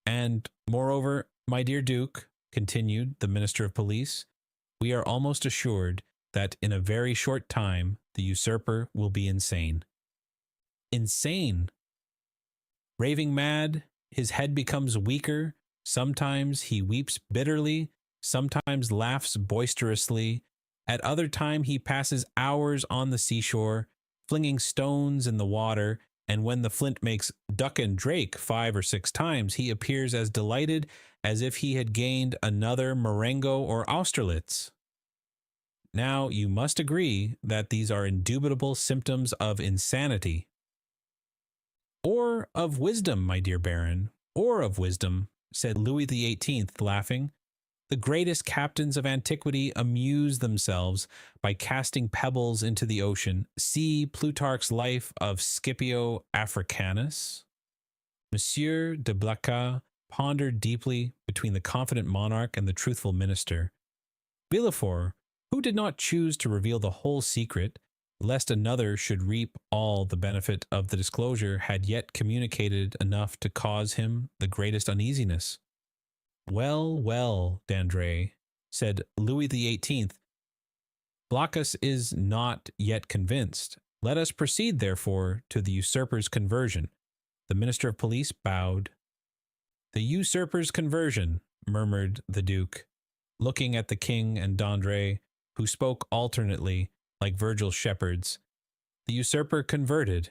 A: And, moreover, my dear Duke, continued the Minister of Police, we are almost assured that in a very short time the usurper will be insane. Insane! Raving mad, his head becomes weaker, sometimes he weeps bitterly, sometimes laughs boisterously, at other time he passes hours on the seashore, flinging stones in the water, and when the flint makes duck and drake 5 or 6 times, he appears as delighted as if he had gained another Marengo or Austerlitz. Now, you must agree that these are indubitable symptoms of insanity. Or of wisdom, my dear Baron, or of wisdom, said Louis XVIII, laughing. The greatest captains of antiquity amuse themselves by casting pebbles into the ocean. See Plutarch's life of Scipio Africanus. Monsieur de Blacas pondered deeply between the confident monarch and the truthful minister. Villefort, who did not choose to reveal the whole secret, lest another should reap all the benefit of the disclosure, had yet communicated enough to cause him the greatest uneasiness. Well, well, Dandré, said Louis XVIII, Blacas is not yet convinced. Let us proceed, therefore, to the usurper's conversion. The minister of police bowed. The usurper's conversion, murmured the duke, looking at the king and Dandré, who spoke alternately, like Virgil's shepherds. The usurper converted.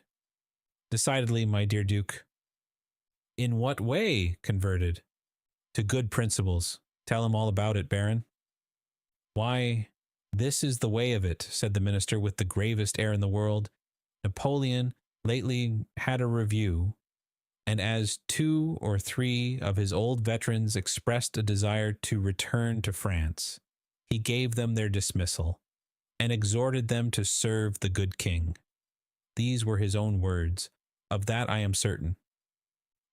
A: Decidedly, my dear duke. In what way converted? To good principles. Tell him all about it, Baron. Why, this is the way of it, said the minister with the gravest air in the world. Napoleon lately had a review, and as 2 or 3 of his old veterans expressed a desire to return to France, he gave them their dismissal, and exhorted them to serve the good king. These were his own words. Of that I am certain.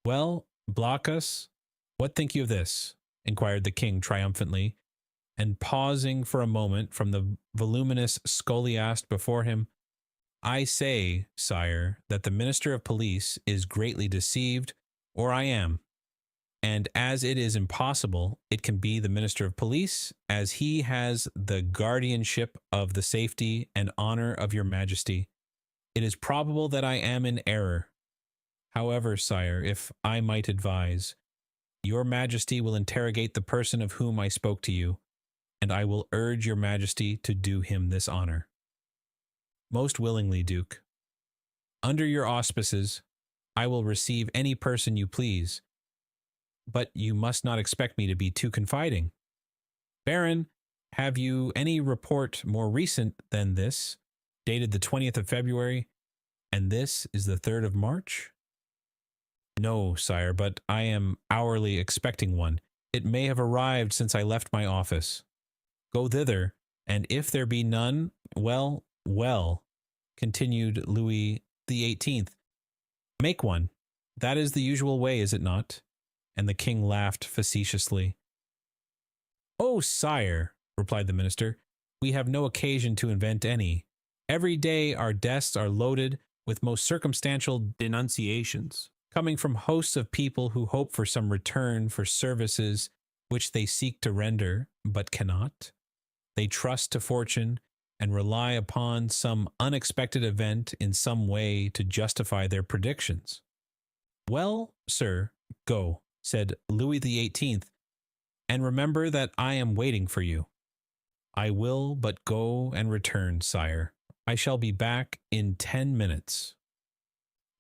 A: Well, Blacas, what think you of this? Inquired the king triumphantly, and pausing for a moment from the voluminous scholiast before him. I say, sire, that the minister of police is greatly deceived, or I am. And as it is impossible it can be the minister of police, as he has the guardianship of the safety and honor of your majesty, it is probable that I am in error. However, sire, if I might advise, your majesty will interrogate the person of whom I spoke to you, and I will urge your majesty to do him this honor. Most willingly, Duke. Under your auspices, I will receive any person you please, but you must not expect me to be too confiding. Baron, have you any report more recent than this, dated the 20th of February, and this is the 3rd of March? No, sire, but I am hourly expecting one. It may have arrived since I left my office. Go thither, and if there be none, well, well, continued Louis XVIII, make one. That is the usual way, is it not? And the king laughed facetiously. Oh, sire, replied the minister, we have no occasion to invent any. Every day our desks are loaded with most circumstantial denunciations, coming from hosts of people who hope for some return for services which they seek to render, but cannot. They trust to fortune, and rely upon some unexpected event in some way to justify their predictions. Well, sir, go, said Louis XVIII, and remember that I am waiting for you. I will but go and return, sire. I shall be back in 10 minutes.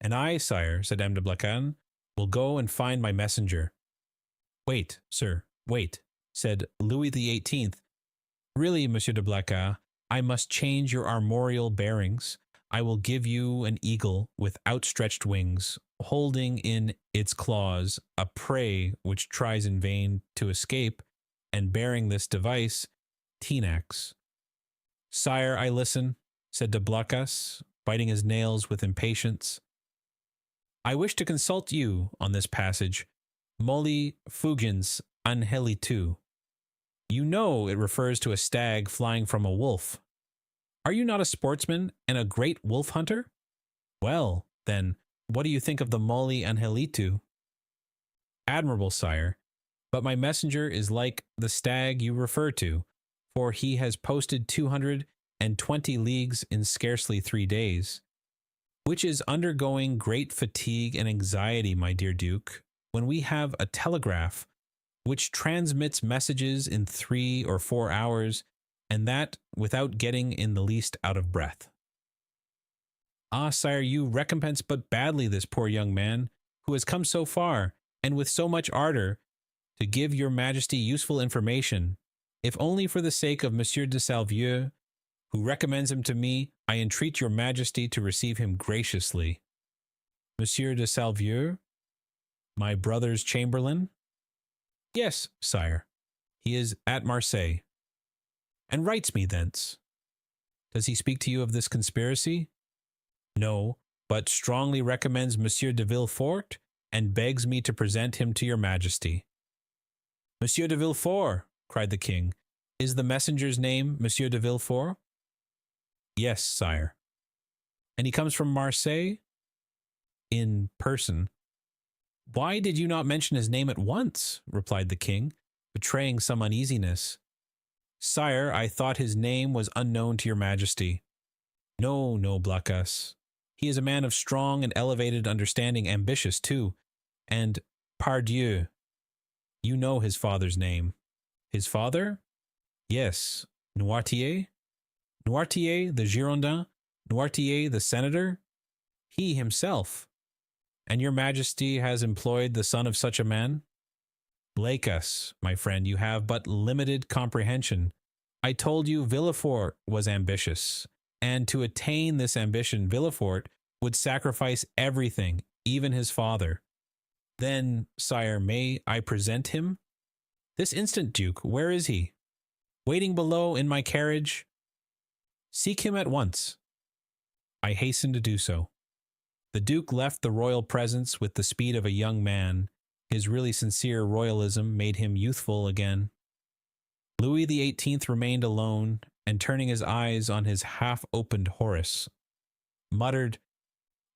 A: And I, sire, said M. de Blacas, will go and find my messenger. Wait, sir, wait, said Louis XVIII. Really, Monsieur de Blacas, I must change your armorial bearings. I will give you an eagle with outstretched wings, holding in its claws a prey which tries in vain to escape, and bearing this device, Tenax. Sire, I listen, said de Blacas, biting his nails with impatience. I wish to consult you on this passage, Molli fugens angelitu. You know it refers to a stag flying from a wolf. Are you not a sportsman and a great wolf hunter? Well, then, what do you think of the Molli angelitu? Admirable, sire, but my messenger is like the stag you refer to, for he has posted 220 leagues in scarcely 3 days, which is undergoing great fatigue and anxiety, my dear Duke, when we have a telegraph which transmits messages in 3 or 4 hours, and that without getting in the least out of breath. Ah, sire, you recompense but badly this poor young man, who has come so far, and with so much ardor, to give your majesty useful information. If only for the sake of Monsieur de Salvieux, who recommends him to me, I entreat your majesty to receive him graciously. Monsieur de Salvieux, my brother's chamberlain? Yes, sire. He is at Marseille, and writes me thence. Does he speak to you of this conspiracy? No, but strongly recommends Monsieur de Villefort, and begs me to present him to your majesty. Monsieur de Villefort, cried the king. Is the messenger's name Monsieur de Villefort? Yes, sire. And he comes from Marseille? In person. Why did you not mention his name at once? Replied the king, betraying some uneasiness. Sire, I thought his name was unknown to your majesty. No, no, Blacas. He is a man of strong and elevated understanding, ambitious too, and, pardieu, you know his father's name. His father? Yes, Noirtier? Noirtier, the Girondin? Noirtier, the senator? He himself. And your majesty has employed the son of such a man? Blacas, my friend, you have but limited comprehension. I told you Villefort was ambitious, and to attain this ambition, Villefort would sacrifice everything, even his father. Then, sire, may I present him? This instant, Duke. Where is he? Waiting below in my carriage? Seek him at once. I hasten to do so. The Duke left the royal presence with the speed of a young man. His really sincere royalism made him youthful again. Louis XVIII remained alone, and turning his eyes on his half-opened Horace, muttered,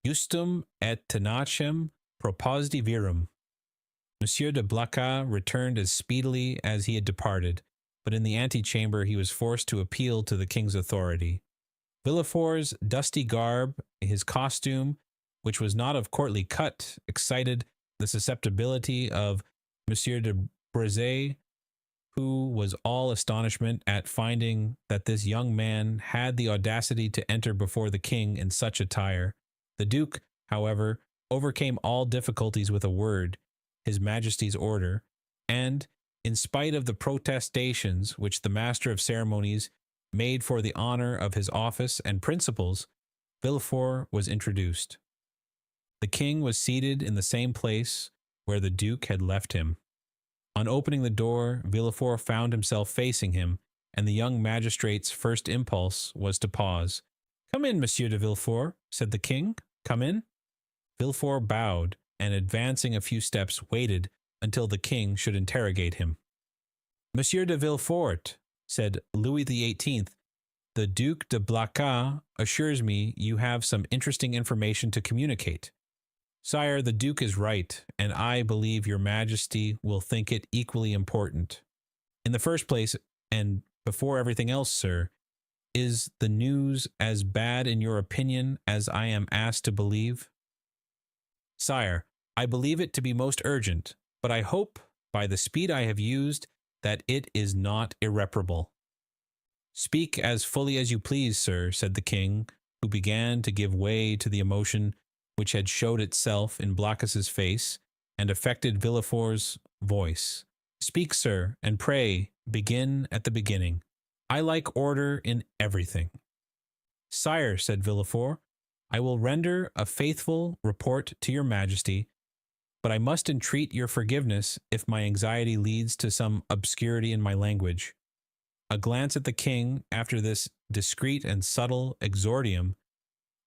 A: Justum et tenacem propositi virum. Monsieur de Blacas returned as speedily as he had departed, but in the antechamber he was forced to appeal to the king's authority. Villefort's dusty garb, his costume, which was not of courtly cut, excited the susceptibility of Monsieur de Brezé, who was all astonishment at finding that this young man had the audacity to enter before the king in such attire. The Duke, however, overcame all difficulties with a word, his Majesty's order, and, in spite of the protestations which the master of ceremonies made for the honor of his office and principles, Villefort was introduced. The king was seated in the same place where the Duke had left him. On opening the door, Villefort found himself facing him, and the young magistrate's first impulse was to pause. Come in, Monsieur de Villefort, said the king. Come in. Villefort bowed, and advancing a few steps, waited until the king should interrogate him. Monsieur de Villefort, said Louis XVIII, the Duc de Blacas assures me you have some interesting information to communicate. Sire, the Duke is right, and I believe your majesty will think it equally important. In the first place, and before everything else, sir, is the news as bad in your opinion as I am asked to believe? Sire, I believe it to be most urgent, but I hope, by the speed I have used, that it is not irreparable. Speak as fully as you please, sir, said the king, who began to give way to the emotion which had showed itself in Blacas's face and affected Villefort's voice. Speak, sir, and pray begin at the beginning. I like order in everything. Sire, said Villefort, I will render a faithful report to your majesty, but I must entreat your forgiveness if my anxiety leads to some obscurity in my language. A glance at the king after this discreet and subtle exordium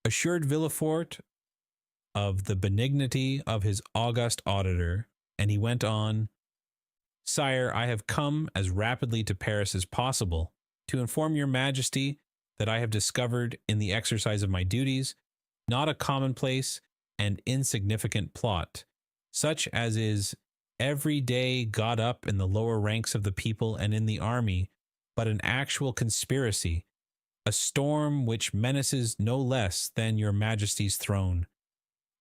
A: assured Villefort of the benignity of his august auditor, and he went on, Sire, I have come as rapidly to Paris as possible to inform your majesty that I have discovered in the exercise of my duties not a commonplace and insignificant plot, such as is every day got up in the lower ranks of the people and in the army, but an actual conspiracy, a storm which menaces no less than your majesty's throne.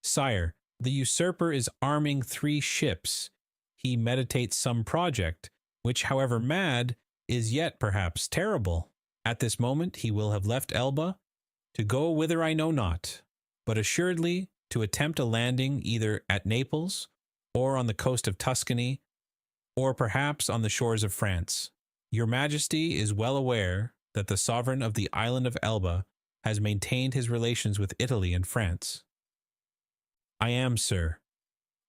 A: Sire, the usurper is arming 3 ships. He meditates some project, which, however mad, is yet perhaps terrible. At this moment he will have left Elba, to go whither I know not, but assuredly to attempt a landing either at Naples, or on the coast of Tuscany, or perhaps on the shores of France. Your Majesty is well aware that the sovereign of the island of Elba has maintained his relations with Italy and France. I am, sir,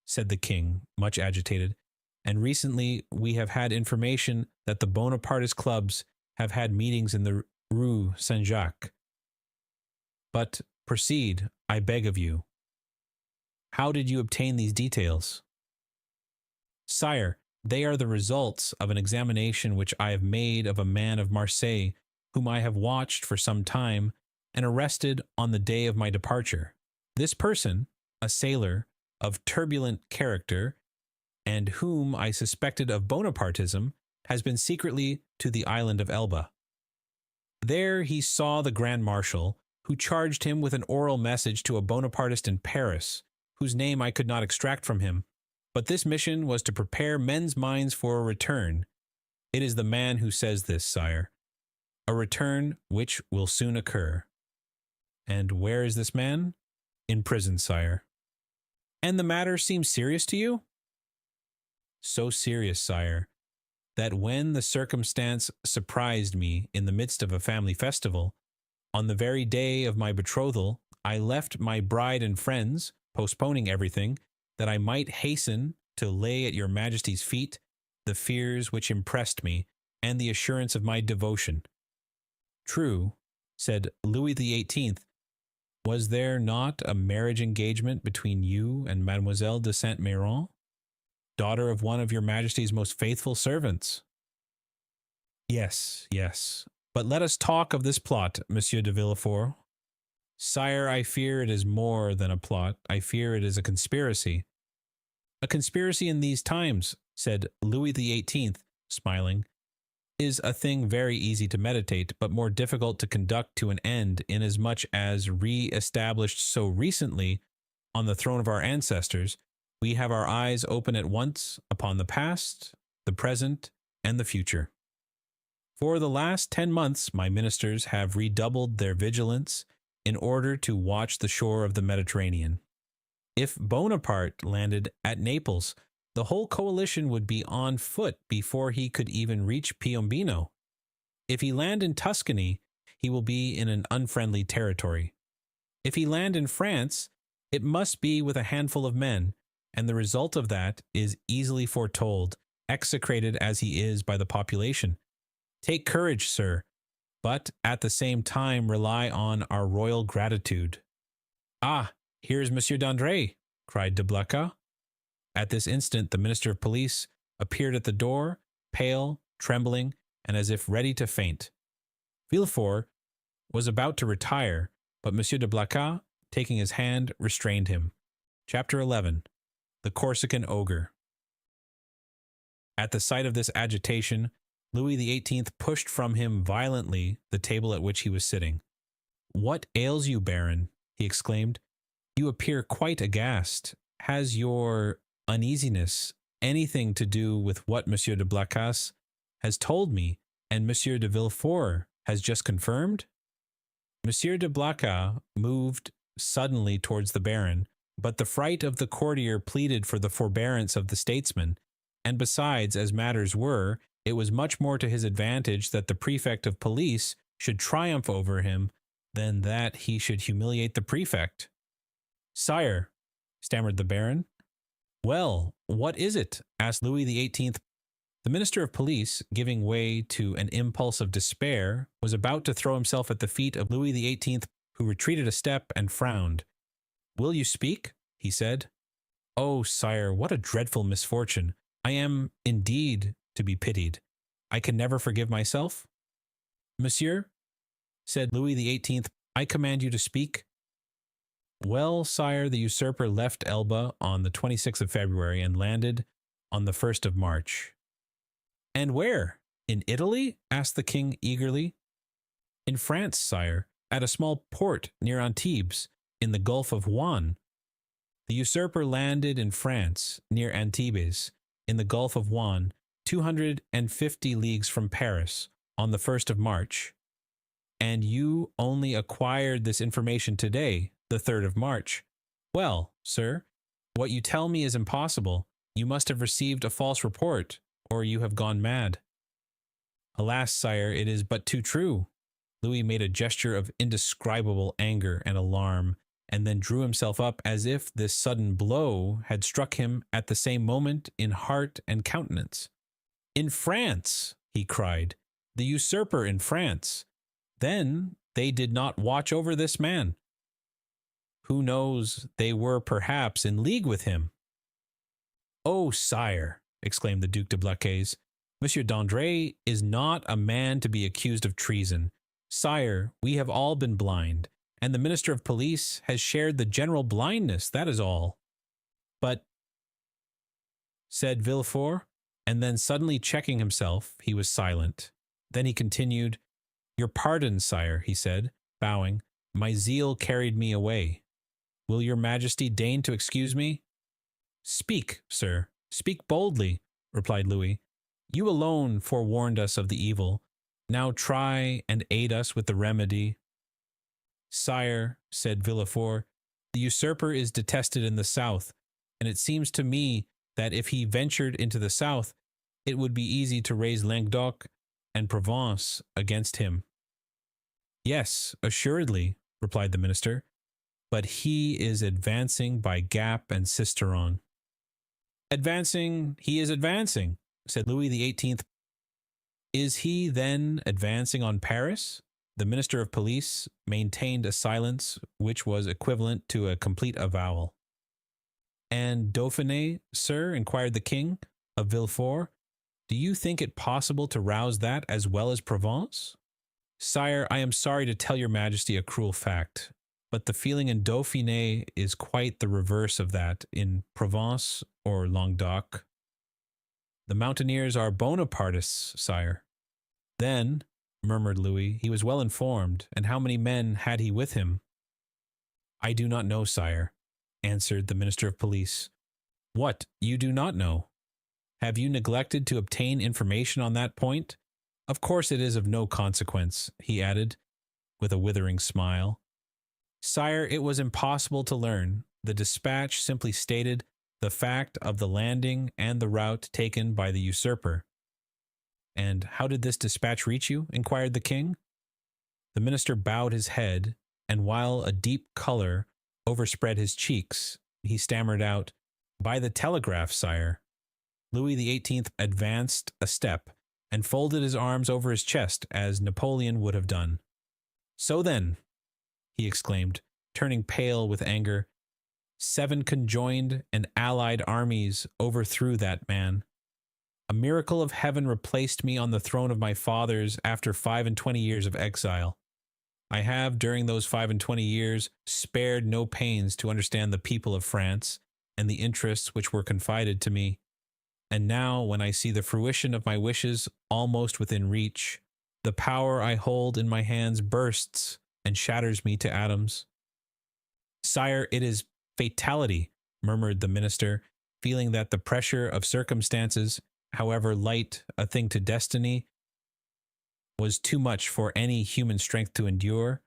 A: said the king, much agitated, and recently we have had information that the Bonapartist clubs have had meetings in the Rue Saint-Jacques. But proceed, I beg of you. How did you obtain these details? Sire, they are the results of an examination which I have made of a man of Marseille whom I have watched for some time and arrested on the day of my departure. This person, a sailor of turbulent character, and whom I suspected of Bonapartism, has been secretly to the island of Elba. There he saw the Grand Marshal, who charged him with an oral message to a Bonapartist in Paris, whose name I could not extract from him. But this mission was to prepare men's minds for a return. It is the man who says this, sire. A return which will soon occur. And where is this man? In prison, sire. And the matter seems serious to you? So serious, sire, that when the circumstance surprised me in the midst of a family festival, on the very day of my betrothal, I left my bride and friends, postponing everything, that I might hasten to lay at your Majesty's feet the fears which impressed me and the assurance of my devotion. True, said Louis XVIII, was there not a marriage engagement between you and Mademoiselle de Saint-Méran, daughter of one of your Majesty's most faithful servants? Yes, yes. But let us talk of this plot, Monsieur de Villefort. Sire, I fear it is more than a plot. I fear it is a conspiracy. A conspiracy in these times, said Louis XVIII, smiling, is a thing very easy to meditate, but more difficult to conduct to an end, inasmuch as re-established so recently on the throne of our ancestors, we have our eyes open at once upon the past, the present, and the future. For the last 10 months, my ministers have redoubled their vigilance in order to watch the shore of the Mediterranean. If Bonaparte landed at Naples, the whole coalition would be on foot before he could even reach Piombino. If he land in Tuscany, he will be in an unfriendly territory. If he land in France, it must be with a handful of men, and the result of that is easily foretold, execrated as he is by the population. Take courage, sir, but at the same time rely on our royal gratitude. Ah, here's Monsieur d'André, cried de Blacas. At this instant the Minister of Police appeared at the door, pale, trembling, and as if ready to faint. Villefort was about to retire, but Monsieur de Blacas, taking his hand, restrained him. Chapter 11. The Corsican Ogre. At the sight of this agitation, Louis XVIII pushed from him violently the table at which he was sitting. "What ails you, Baron?" he exclaimed. "You appear quite aghast. Has your uneasiness anything to do with what Monsieur de Blacas has told me, and Monsieur de Villefort has just confirmed?" Monsieur de Blacas moved suddenly towards the Baron, but the fright of the courtier pleaded for the forbearance of the statesman, and besides, as matters were, it was much more to his advantage that the prefect of police should triumph over him than that he should humiliate the prefect. "Sire," stammered the Baron. "Well, what is it?" asked Louis XVIII. The Minister of Police, giving way to an impulse of despair, was about to throw himself at the feet of Louis XVIII, who retreated a step and frowned. "Will you speak?" he said. "Oh, sire, what a dreadful misfortune! I am, indeed, to be pitied. I can never forgive myself." "Monsieur," said Louis XVIII, "I command you to speak." "Well, sire, the usurper left Elba on the 26th of February and landed on the 1st of March. "And where?" In Italy? Asked the king eagerly. In France, sire, at a small port near Antibes, in the Gulf of Juan. The usurper landed in France, near Antibes, in the Gulf of Juan, 250 leagues from Paris, on the 1st of March. And you only acquired this information today, the 3rd of March. Well, sir, what you tell me is impossible. You must have received a false report, or you have gone mad. Alas, sire, it is but too true. Louis made a gesture of indescribable anger and alarm, and then drew himself up as if this sudden blow had struck him at the same moment in heart and countenance. In France, he cried, the usurper in France. Then they did not watch over this man. Who knows, they were perhaps in league with him. Oh, sire, exclaimed the Duc de Blacas, Monsieur d'André is not a man to be accused of treason. Sire, we have all been blind, and the Minister of Police has shared the general blindness, that is all. But, said Villefort, and then suddenly checking himself, he was silent. Then he continued, Your pardon, sire, he said, bowing. My zeal carried me away. Will your majesty deign to excuse me? Speak, sir, speak boldly, replied Louis. You alone forewarned us of the evil. Now try and aid us with the remedy. Sire, said Villefort, the usurper is detested in the south, and it seems to me that if he ventured into the south, it would be easy to raise Languedoc and Provence against him. Yes, assuredly, replied the minister, but he is advancing by Gap and Sisteron. Advancing, he is advancing, said Louis XVIII. Is he then advancing on Paris? The Minister of Police maintained a silence which was equivalent to a complete avowal. And Dauphiné, sir, inquired the king of Villefort, do you think it possible to rouse that as well as Provence? Sire, I am sorry to tell your majesty a cruel fact, but the feeling in Dauphiné is quite the reverse of that in Provence or Languedoc. The mountaineers are Bonapartists, sire. Then, murmured Louis, he was well informed, and how many men had he with him? I do not know, sire, answered the Minister of Police. What, you do not know? Have you neglected to obtain information on that point? Of course it is of no consequence, he added, with a withering smile. Sire, it was impossible to learn. The dispatch simply stated the fact of the landing and the route taken by the usurper. And how did this dispatch reach you? Inquired the king. The minister bowed his head, and while a deep color overspread his cheeks, he stammered out, By the telegraph, sire. Louis XVIII advanced a step and folded his arms over his chest as Napoleon would have done. So then, he exclaimed, turning pale with anger, 7 conjoined and allied armies overthrew that man. A miracle of heaven replaced me on the throne of my fathers after 25 years of exile. I have, during those 25 years, spared no pains to understand the people of France and the interests which were confided to me. And now, when I see the fruition of my wishes almost within reach, the power I hold in my hands bursts and shatters me to atoms. Sire, it is fatality, murmured the minister, feeling that the pressure of circumstances, however light a thing to destiny, was too much for any human strength to endure.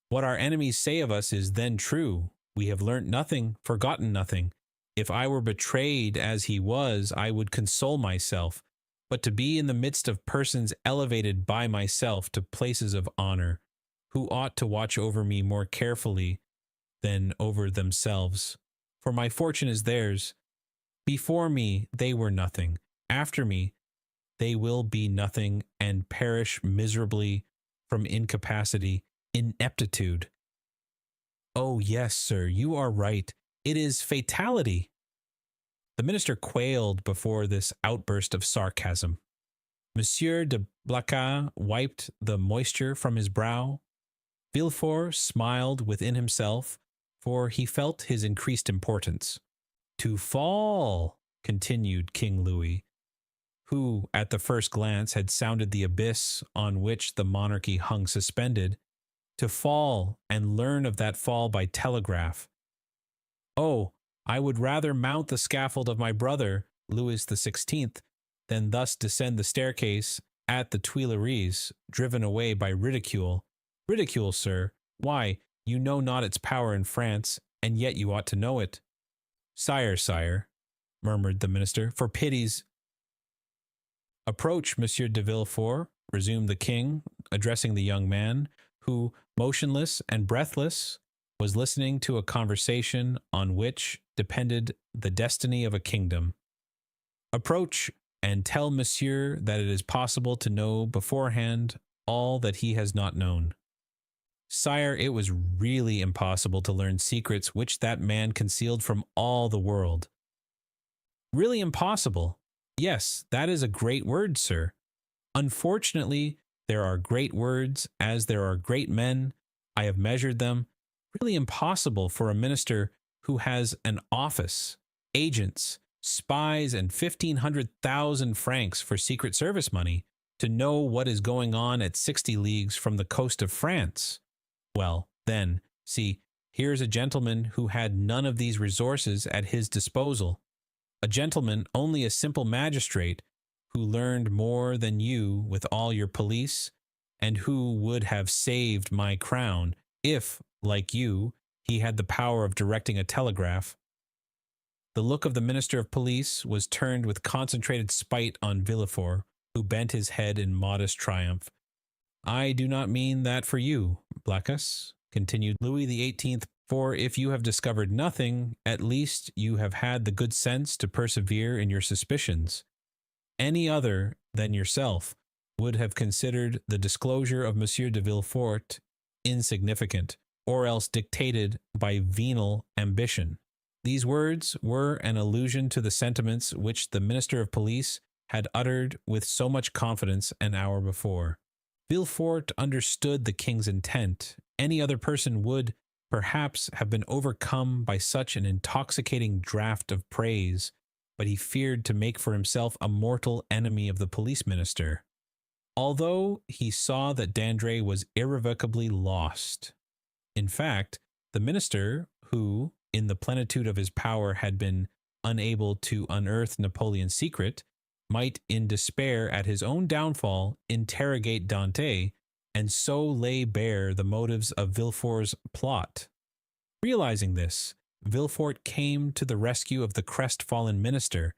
A: What our enemies say of us is then true. We have learnt nothing, forgotten nothing. If I were betrayed as he was, I would console myself. But to be in the midst of persons elevated by myself to places of honor, who ought to watch over me more carefully than over themselves. For my fortune is theirs. Before me they were nothing. After me they will be nothing and perish miserably from incapacity, ineptitude. Oh yes, sir, you are right. It is fatality. The minister quailed before this outburst of sarcasm. Monsieur de Blacas wiped the moisture from his brow. Villefort smiled within himself, for he felt his increased importance. To fall, continued King Louis, who at the first glance had sounded the abyss on which the monarchy hung suspended, to fall and learn of that fall by telegraph. Oh, I would rather mount the scaffold of my brother, Louis XVI, than thus descend the staircase at the Tuileries, driven away by ridicule. Ridicule, sir? Why, you know not its power in France, and yet you ought to know it. Sire, sire, murmured the minister, for pity's— Approach, Monsieur de Villefort, resumed the king, addressing the young man, who, motionless and breathless, was listening to a conversation on which depended the destiny of a kingdom. Approach, and tell monsieur that it is possible to know beforehand all that he has not known. Sire, it was really impossible to learn secrets which that man concealed from all the world. Really impossible? Yes, that is a great word, sir. Unfortunately, there are great words, as there are great men. I have measured them. Really impossible for a minister who has an office, agents, spies, and 1,500,000 francs for Secret Service money to know what is going on at 60 leagues from the coast of France. Well, then, see, here's a gentleman who had none of these resources at his disposal. A gentleman, only a simple magistrate, who learned more than you with all your police, and who would have saved my crown if, like you, he had the power of directing a telegraph. The look of the minister of police was turned with concentrated spite on Villefort, who bent his head in modest triumph. I do not mean that for you, Blacas, continued Louis XVIII, for if you have discovered nothing, at least you have had the good sense to persevere in your suspicions. Any other than yourself would have considered the disclosure of Monsieur de Villefort insignificant, or else dictated by venal ambition. These words were an allusion to the sentiments which the minister of police had uttered with so much confidence an hour before. Villefort understood the king's intent. Any other person would, perhaps, have been overcome by such an intoxicating draught of praise, but he feared to make for himself a mortal enemy of the police minister. Although he saw that Dandré was irrevocably lost. In fact, the minister, who, in the plenitude of his power, had been unable to unearth Napoleon's secret, might, in despair at his own downfall, interrogate Dante, and so lay bare the motives of Villefort's plot. Realizing this, Villefort came to the rescue of the crestfallen minister,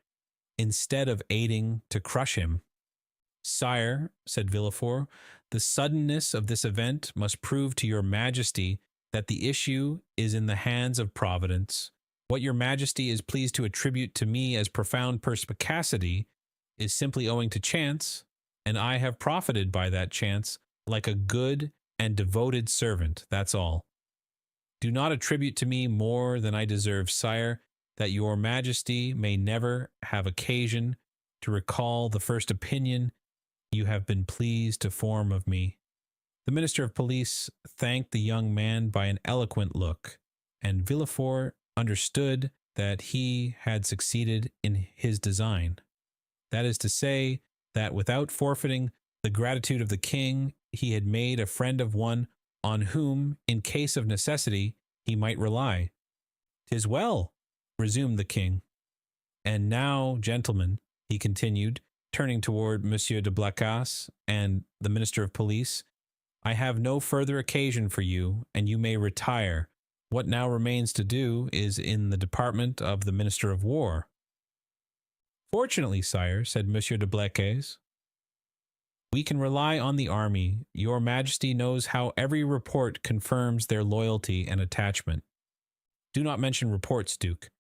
A: instead of aiding to crush him. Sire, said Villefort, the suddenness of this event must prove to your majesty that the issue is in the hands of Providence. What your majesty is pleased to attribute to me as profound perspicacity is simply owing to chance, and I have profited by that chance like a good and devoted servant, that's all. Do not attribute to me more than I deserve, sire, that your majesty may never have occasion to recall the first opinion you have been pleased to form of me. The minister of police thanked the young man by an eloquent look, and Villefort understood that he had succeeded in his design. That is to say, that without forfeiting the gratitude of the king, he had made a friend of one on whom, in case of necessity, he might rely. "'Tis well," resumed the king. "And now, gentlemen," he continued, turning toward Monsieur de Blacas and the minister of police, "I have no further occasion for you, and you may retire. What now remains to do is in the department of the minister of war." "Fortunately, sire," said Monsieur de Blacas, "we can rely on the army. Your majesty knows how every report confirms their loyalty and attachment." "Do not mention reports, Duke,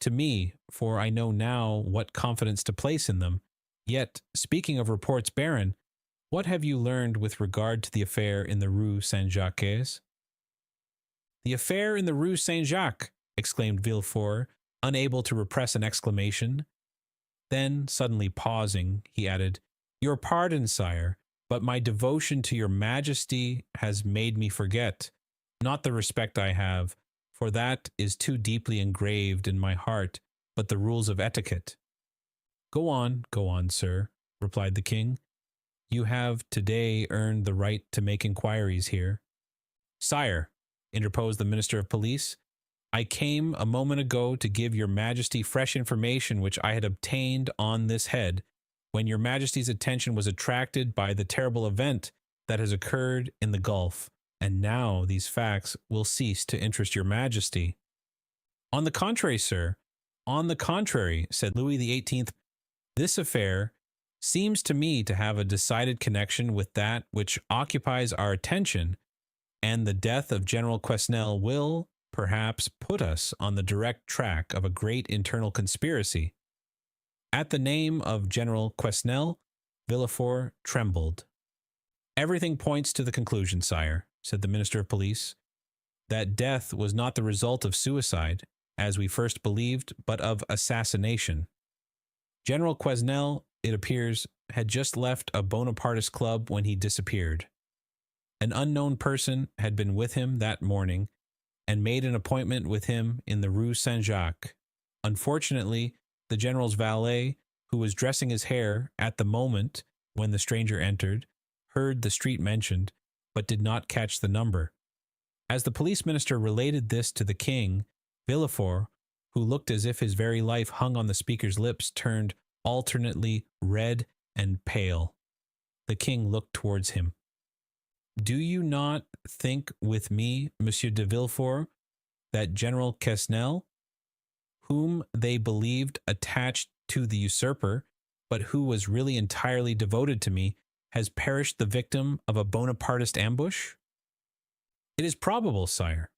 A: to me, for I know now what confidence to place in them. Yet, speaking of reports, Baron, what have you learned with regard to the affair in the Rue Saint-Jacques?" "The affair in the Rue Saint-Jacques!" exclaimed Villefort, unable to repress an exclamation. Then, suddenly pausing, he added, "Your pardon, sire, but my devotion to your majesty has made me forget, not the respect I have, for that is too deeply engraved in my heart, but the rules of etiquette." Go on, sir, replied the king. You have today earned the right to make inquiries here. Sire, interposed the minister of police, I came a moment ago to give your majesty fresh information which I had obtained on this head, when your majesty's attention was attracted by the terrible event that has occurred in the Gulf, and now these facts will cease to interest your majesty. On the contrary, sir, on the contrary, said Louis XVIII, this affair seems to me to have a decided connection with that which occupies our attention, and the death of General Quesnel will, perhaps, put us on the direct track of a great internal conspiracy. At the name of General Quesnel, Villefort trembled. Everything points to the conclusion, sire, said the minister of police, that death was not the result of suicide, as we first believed, but of assassination. General Quesnel, it appears, had just left a Bonapartist club when he disappeared. An unknown person had been with him that morning and made an appointment with him in the Rue Saint-Jacques. Unfortunately, the general's valet, who was dressing his hair at the moment when the stranger entered, heard the street mentioned, but did not catch the number. As the police minister related this to the king, Villefort, who looked as if his very life hung on the speaker's lips, turned alternately red and pale. The king looked towards him. Do you not think with me, Monsieur de Villefort, that General Quesnel, whom they believed attached to the usurper, but who was really entirely devoted to me, has perished the victim of a Bonapartist ambush? It is probable, sire,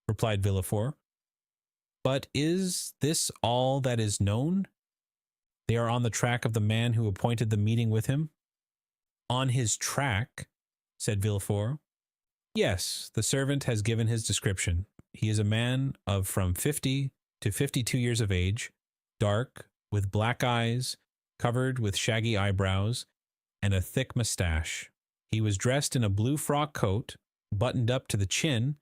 A: replied Villefort. But is this all that is known? They are on the track of the man who appointed the meeting with him. On his track, said Villefort. Yes, the servant has given his description. He is a man of from 50 to 52 years of age, dark, with black eyes, covered with shaggy eyebrows, and a thick mustache. He was dressed in a blue frock coat, buttoned up to the chin,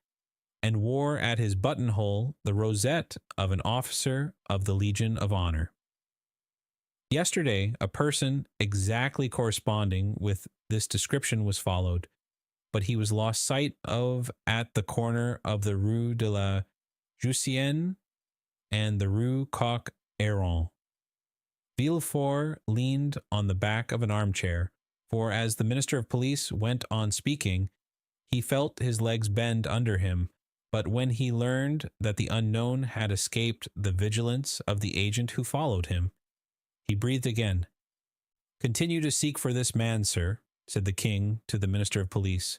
A: and wore at his buttonhole the rosette of an officer of the Legion of Honor. Yesterday, a person exactly corresponding with this description was followed, but he was lost sight of at the corner of the Rue de la Jussienne and the Rue Coq Héron. Villefort leaned on the back of an armchair, for as the minister of police went on speaking, he felt his legs bend under him, but when he learned that the unknown had escaped the vigilance of the agent who followed him, he breathed again. Continue to seek for this man, sir, said the king to the minister of police.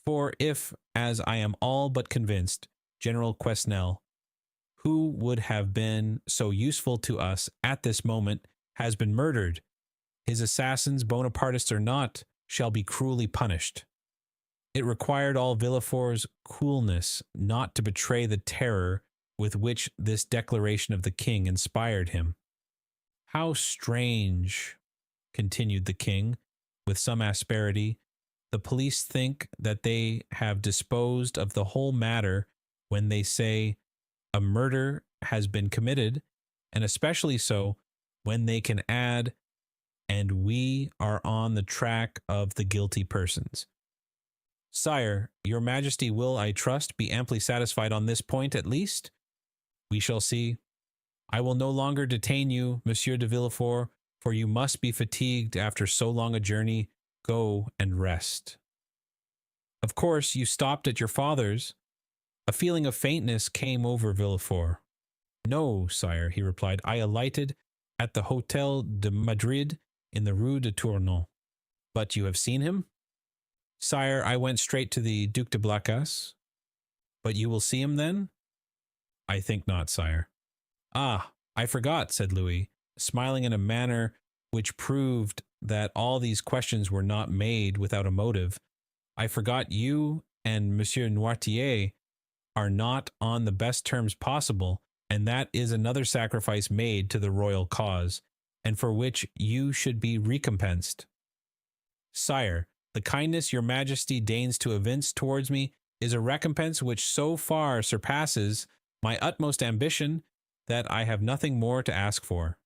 A: For if, as I am all but convinced, General Quesnel, who would have been so useful to us at this moment, has been murdered, his assassins, Bonapartists or not, shall be cruelly punished. It required all Villefort's coolness not to betray the terror with which this declaration of the king inspired him. How strange, continued the king, with some asperity, the police think that they have disposed of the whole matter when they say a murder has been committed, and especially so when they can add, and we are on the track of the guilty persons. Sire, your majesty will, I trust, be amply satisfied on this point at least? We shall see. I will no longer detain you, Monsieur de Villefort, for you must be fatigued after so long a journey. Go and rest. Of course, you stopped at your father's. A feeling of faintness came over Villefort. No, sire, he replied. I alighted at the Hotel de Madrid in the Rue de Tournon. But you have seen him? Sire, I went straight to the Duc de Blacas. But you will see him then? I think not, sire. Ah, I forgot, said Louis, smiling in a manner which proved that all these questions were not made without a motive. I forgot you and Monsieur Noirtier are not on the best terms possible, and that is another sacrifice made to the royal cause, and for which you should be recompensed. Sire, the kindness your majesty deigns to evince towards me is a recompense which so far surpasses my utmost ambition that I have nothing more to ask for.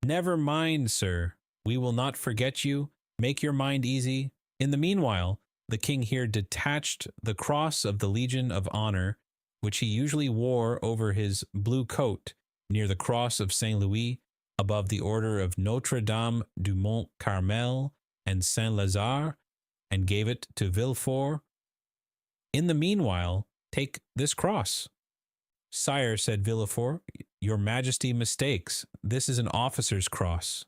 A: Never mind, sir. We will not forget you. Make your mind easy. In the meanwhile, the king here detached the cross of the Legion of Honor, which he usually wore over his blue coat, near the cross of Saint Louis, above the order of Notre Dame du Mont Carmel and Saint Lazare, and gave it to Villefort. In the meanwhile, take this cross. Sire, said Villefort, your majesty mistakes. This is an officer's cross.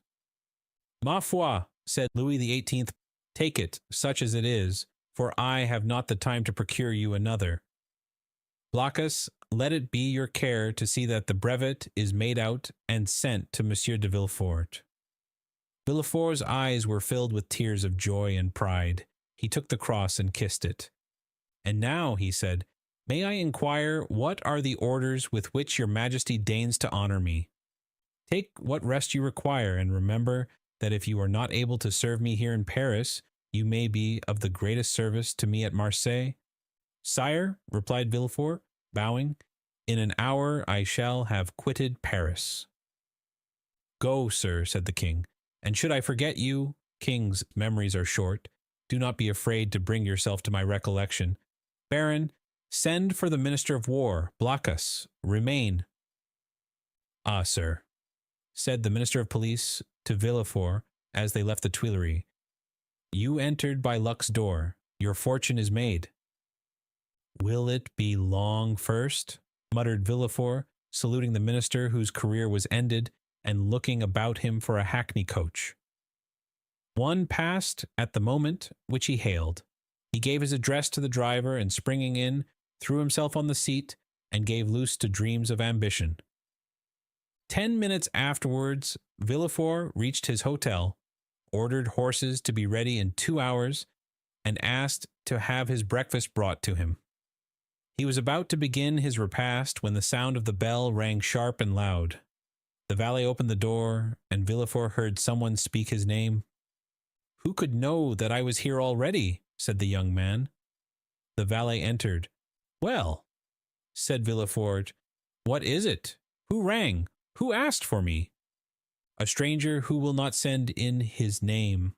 A: Ma foi, said Louis XVIII, take it, such as it is, for I have not the time to procure you another. Blacas, let it be your care to see that the brevet is made out and sent to Monsieur de Villefort. Villefort's eyes were filled with tears of joy and pride. He took the cross and kissed it. And now, he said, may I inquire what are the orders with which your majesty deigns to honor me? Take what rest you require, and remember that if you are not able to serve me here in Paris, you may be of the greatest service to me at Marseille. Sire, replied Villefort, bowing, in an hour I shall have quitted Paris. Go, sir, said the king, and should I forget you, kings' memories are short, do not be afraid to bring yourself to my recollection. Baron, send for the Minister of War, Blacas, remain. Ah, sir, said the Minister of Police to Villefort as they left the Tuileries, you entered by luck's door. Your fortune is made. Will it be long first? Muttered Villefort, saluting the minister whose career was ended and looking about him for a hackney coach. One passed at the moment which he hailed. He gave his address to the driver and, springing in, threw himself on the seat and gave loose to dreams of ambition. 10 minutes afterwards, Villefort reached his hotel, ordered horses to be ready in 2 hours, and asked to have his breakfast brought to him. He was about to begin his repast when the sound of the bell rang sharp and loud. The valet opened the door, and Villefort heard someone speak his name. "Who could know that I was here already?" said the young man. The valet entered. "Well," said Villefort, "what is it? Who rang? Who asked for me?" "A stranger who will not send in his name."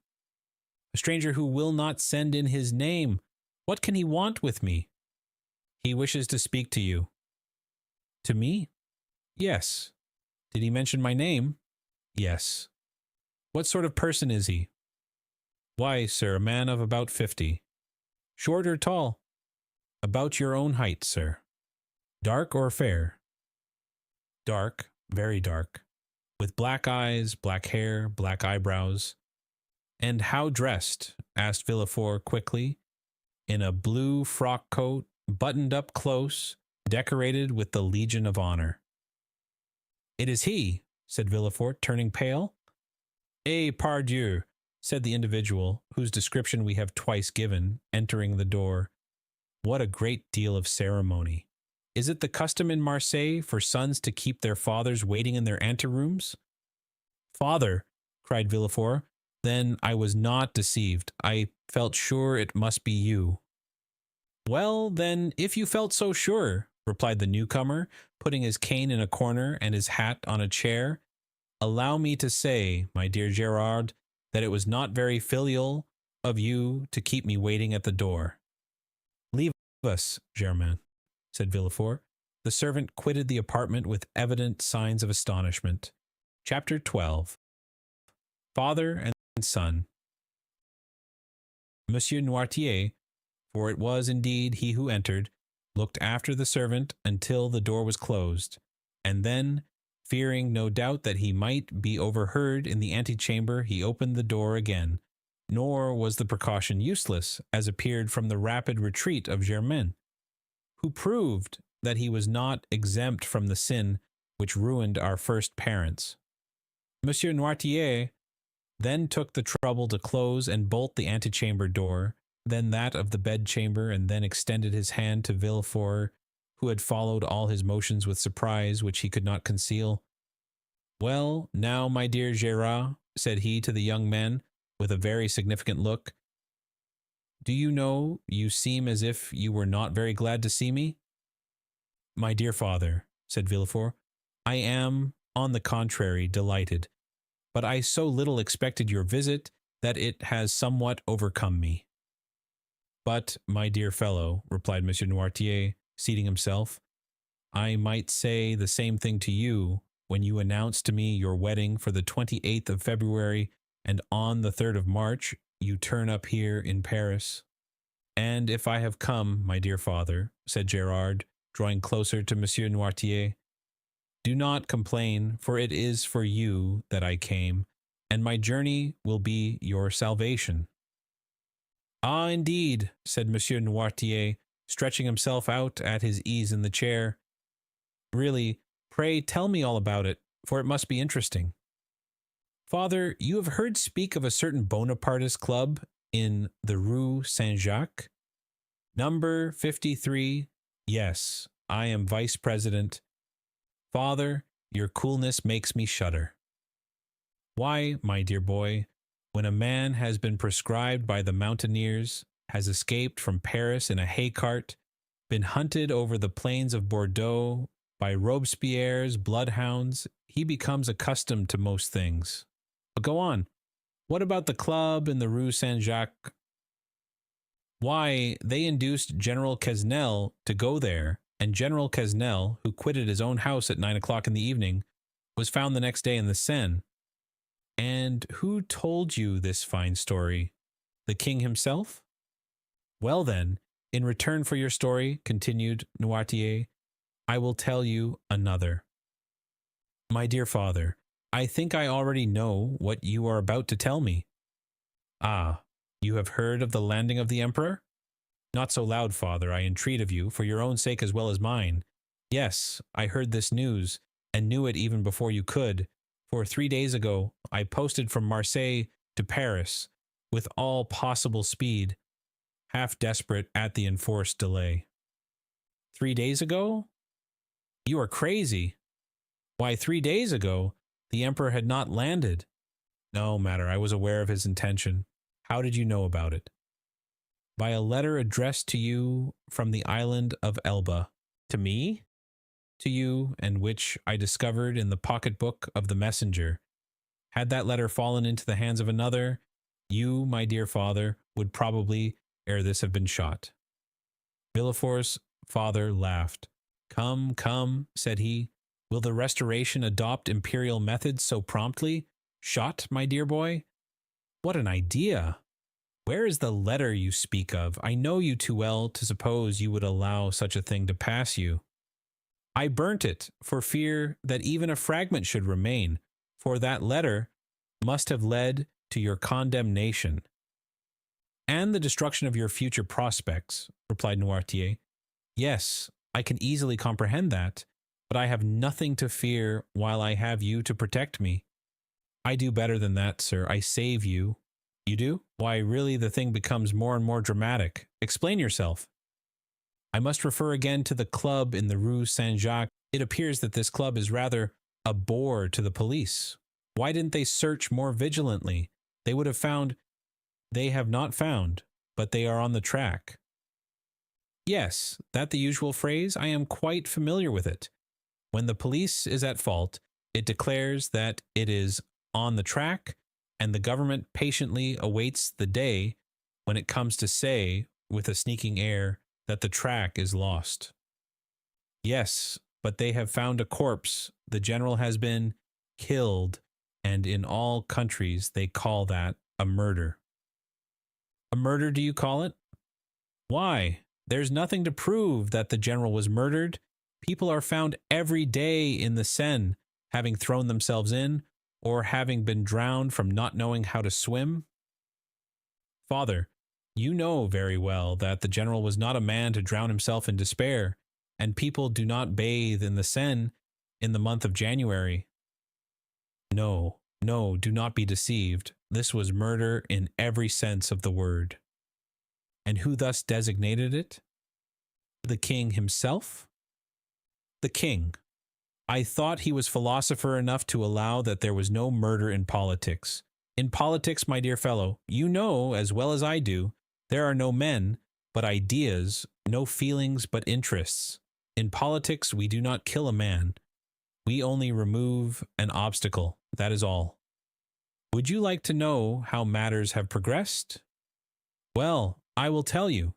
A: "A stranger who will not send in his name. What can he want with me?" "He wishes to speak to you." "To me?" "Yes." "Did he mention my name?" "Yes." "What sort of person is he?" "Why, sir, a man of about 50. "Short or tall?" "About your own height, sir." "Dark or fair?" "Dark, very dark, with black eyes, black hair, black eyebrows." "And how dressed?" asked Villefort quickly. "In a blue frock coat, buttoned up close, decorated with the Legion of Honor." "It is he," said Villefort, turning pale. "Eh, pardieu," said the individual, whose description we have twice given, entering the door. "What a great deal of ceremony! Is it the custom in Marseille for sons to keep their fathers waiting in their anterooms?" "Father!" cried Villefort. "Then I was not deceived. I felt sure it must be you." "Well, then, if you felt so sure," replied the newcomer, putting his cane in a corner and his hat on a chair, "allow me to say, my dear Gerard, that it was not very filial of you to keep me waiting at the door." "Leave us, Germain," said Villefort. The servant quitted the apartment with evident signs of astonishment. Chapter 12. Father and Son. Monsieur Noirtier, for it was indeed he who entered, looked after the servant until the door was closed, and then, fearing no doubt that he might be overheard in the antechamber, he opened the door again. Nor was the precaution useless, as appeared from the rapid retreat of Germain, who proved that he was not exempt from the sin which ruined our first parents. Monsieur Noirtier then took the trouble to close and bolt the antechamber door, then that of the bedchamber, and then extended his hand to Villefort, who had followed all his motions with surprise which he could not conceal. "Well, now, my dear Gérard," said he to the young man, with a very significant look, "do you know, you seem as if you were not very glad to see me?" "My dear father," said Villefort, "I am, on the contrary, delighted. but I so little expected your visit that it has somewhat overcome me. But, my dear fellow, replied Monsieur Noirtier, seating himself, I might say the same thing to you when you announced to me your wedding for the 28th of February, and on the 3rd of March you turn up here in Paris. And if I have come, my dear father, said Gerard, drawing closer to Monsieur Noirtier, do not complain, for it is for you that I came, and my journey will be your salvation. Ah, indeed, said Monsieur Noirtier, stretching himself out at his ease in the chair. Really, pray tell me all about it, for it must be interesting. Father, you have heard speak of a certain Bonapartist club in the Rue Saint-Jacques? Number 53, yes, I am vice president. Father, your coolness makes me shudder. Why, my dear boy, when a man has been proscribed by the mountaineers, has escaped from Paris in a hay cart, been hunted over the plains of Bordeaux by Robespierre's bloodhounds, he becomes accustomed to most things. But go on. What about the club in the Rue Saint-Jacques? Why, they induced General Quesnel to go there, and General Quesnel, who quitted his own house at 9 o'clock in the evening, was found the next day in the Seine. And who told you this fine story? The king himself? Well then, in return for your story, continued Noirtier, I will tell you another. My dear father, I think I already know what you are about to tell me. Ah, you have heard of the landing of the emperor? Not so loud, father, I entreat of you, for your own sake as well as mine. Yes, I heard this news, and knew it even before you could, for 3 days ago I posted from Marseille to Paris, with all possible speed, half desperate at the enforced delay. 3 days ago? You are crazy. Why, 3 days ago, the emperor had not landed. No matter, I was aware of his intention. How did you know about it? By a letter addressed to you from the island of Elba. To me? To you, and which I discovered in the pocketbook of the messenger. Had that letter fallen into the hands of another, you, my dear father, would probably ere this have been shot. Villefort's father laughed. Come, come, said he. Will the Restoration adopt imperial methods so promptly? Shot, my dear boy? What an idea! Where is the letter you speak of? I know you too well to suppose you would allow such a thing to pass you. I burnt it, for fear that even a fragment should remain, for that letter must have led to your condemnation. And the destruction of your future prospects, replied Noirtier. Yes, I can easily comprehend that, but I have nothing to fear while I have you to protect me. I do better than that, sir. I save you. You do? Why, really, the thing becomes more and more dramatic. Explain yourself. I must refer again to the club in the Rue Saint-Jacques. It appears that this club is rather a bore to the police. Why didn't they search more vigilantly? They would have found. They have not found, but they are on the track. Yes, that the usual phrase? I am quite familiar with it. When the police is at fault, it declares that it is on the track, and the government patiently awaits the day when it comes to say, with a sneaking air, that the track is lost. Yes, but they have found a corpse. The general has been killed, and in all countries they call that a murder. A murder, do you call it? Why, there's nothing to prove that the general was murdered. People are found every day in the Seine, having thrown themselves in, or having been drowned from not knowing how to swim. Father, you know very well that the general was not a man to drown himself in despair, and people do not bathe in the Seine in the month of January. No, no, do not be deceived. This was murder in every sense of the word. And who thus designated it? The king himself? The king. I thought he was philosopher enough to allow that there was no murder in politics. In politics, my dear fellow, you know as well as I do, there are no men, but ideas, no feelings, but interests. In politics, we do not kill a man. We only remove an obstacle, that is all. Would you like to know how matters have progressed? Well, I will tell you.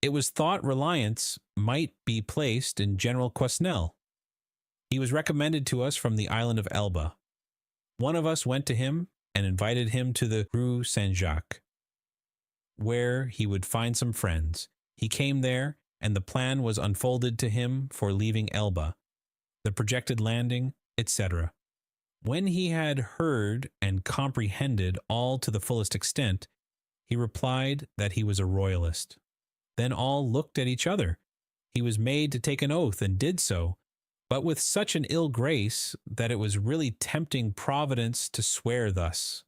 A: It was thought reliance might be placed in General Quesnel. He was recommended to us from the island of Elba. One of us went to him and invited him to the Rue Saint-Jacques, where he would find some friends. He came there, and the plan was unfolded to him for leaving Elba, the projected landing, etc. When he had heard and comprehended all to the fullest extent, he replied that he was a royalist. Then all looked at each other. He was made to take an oath and did so, but with such an ill grace that it was really tempting Providence to swear thus.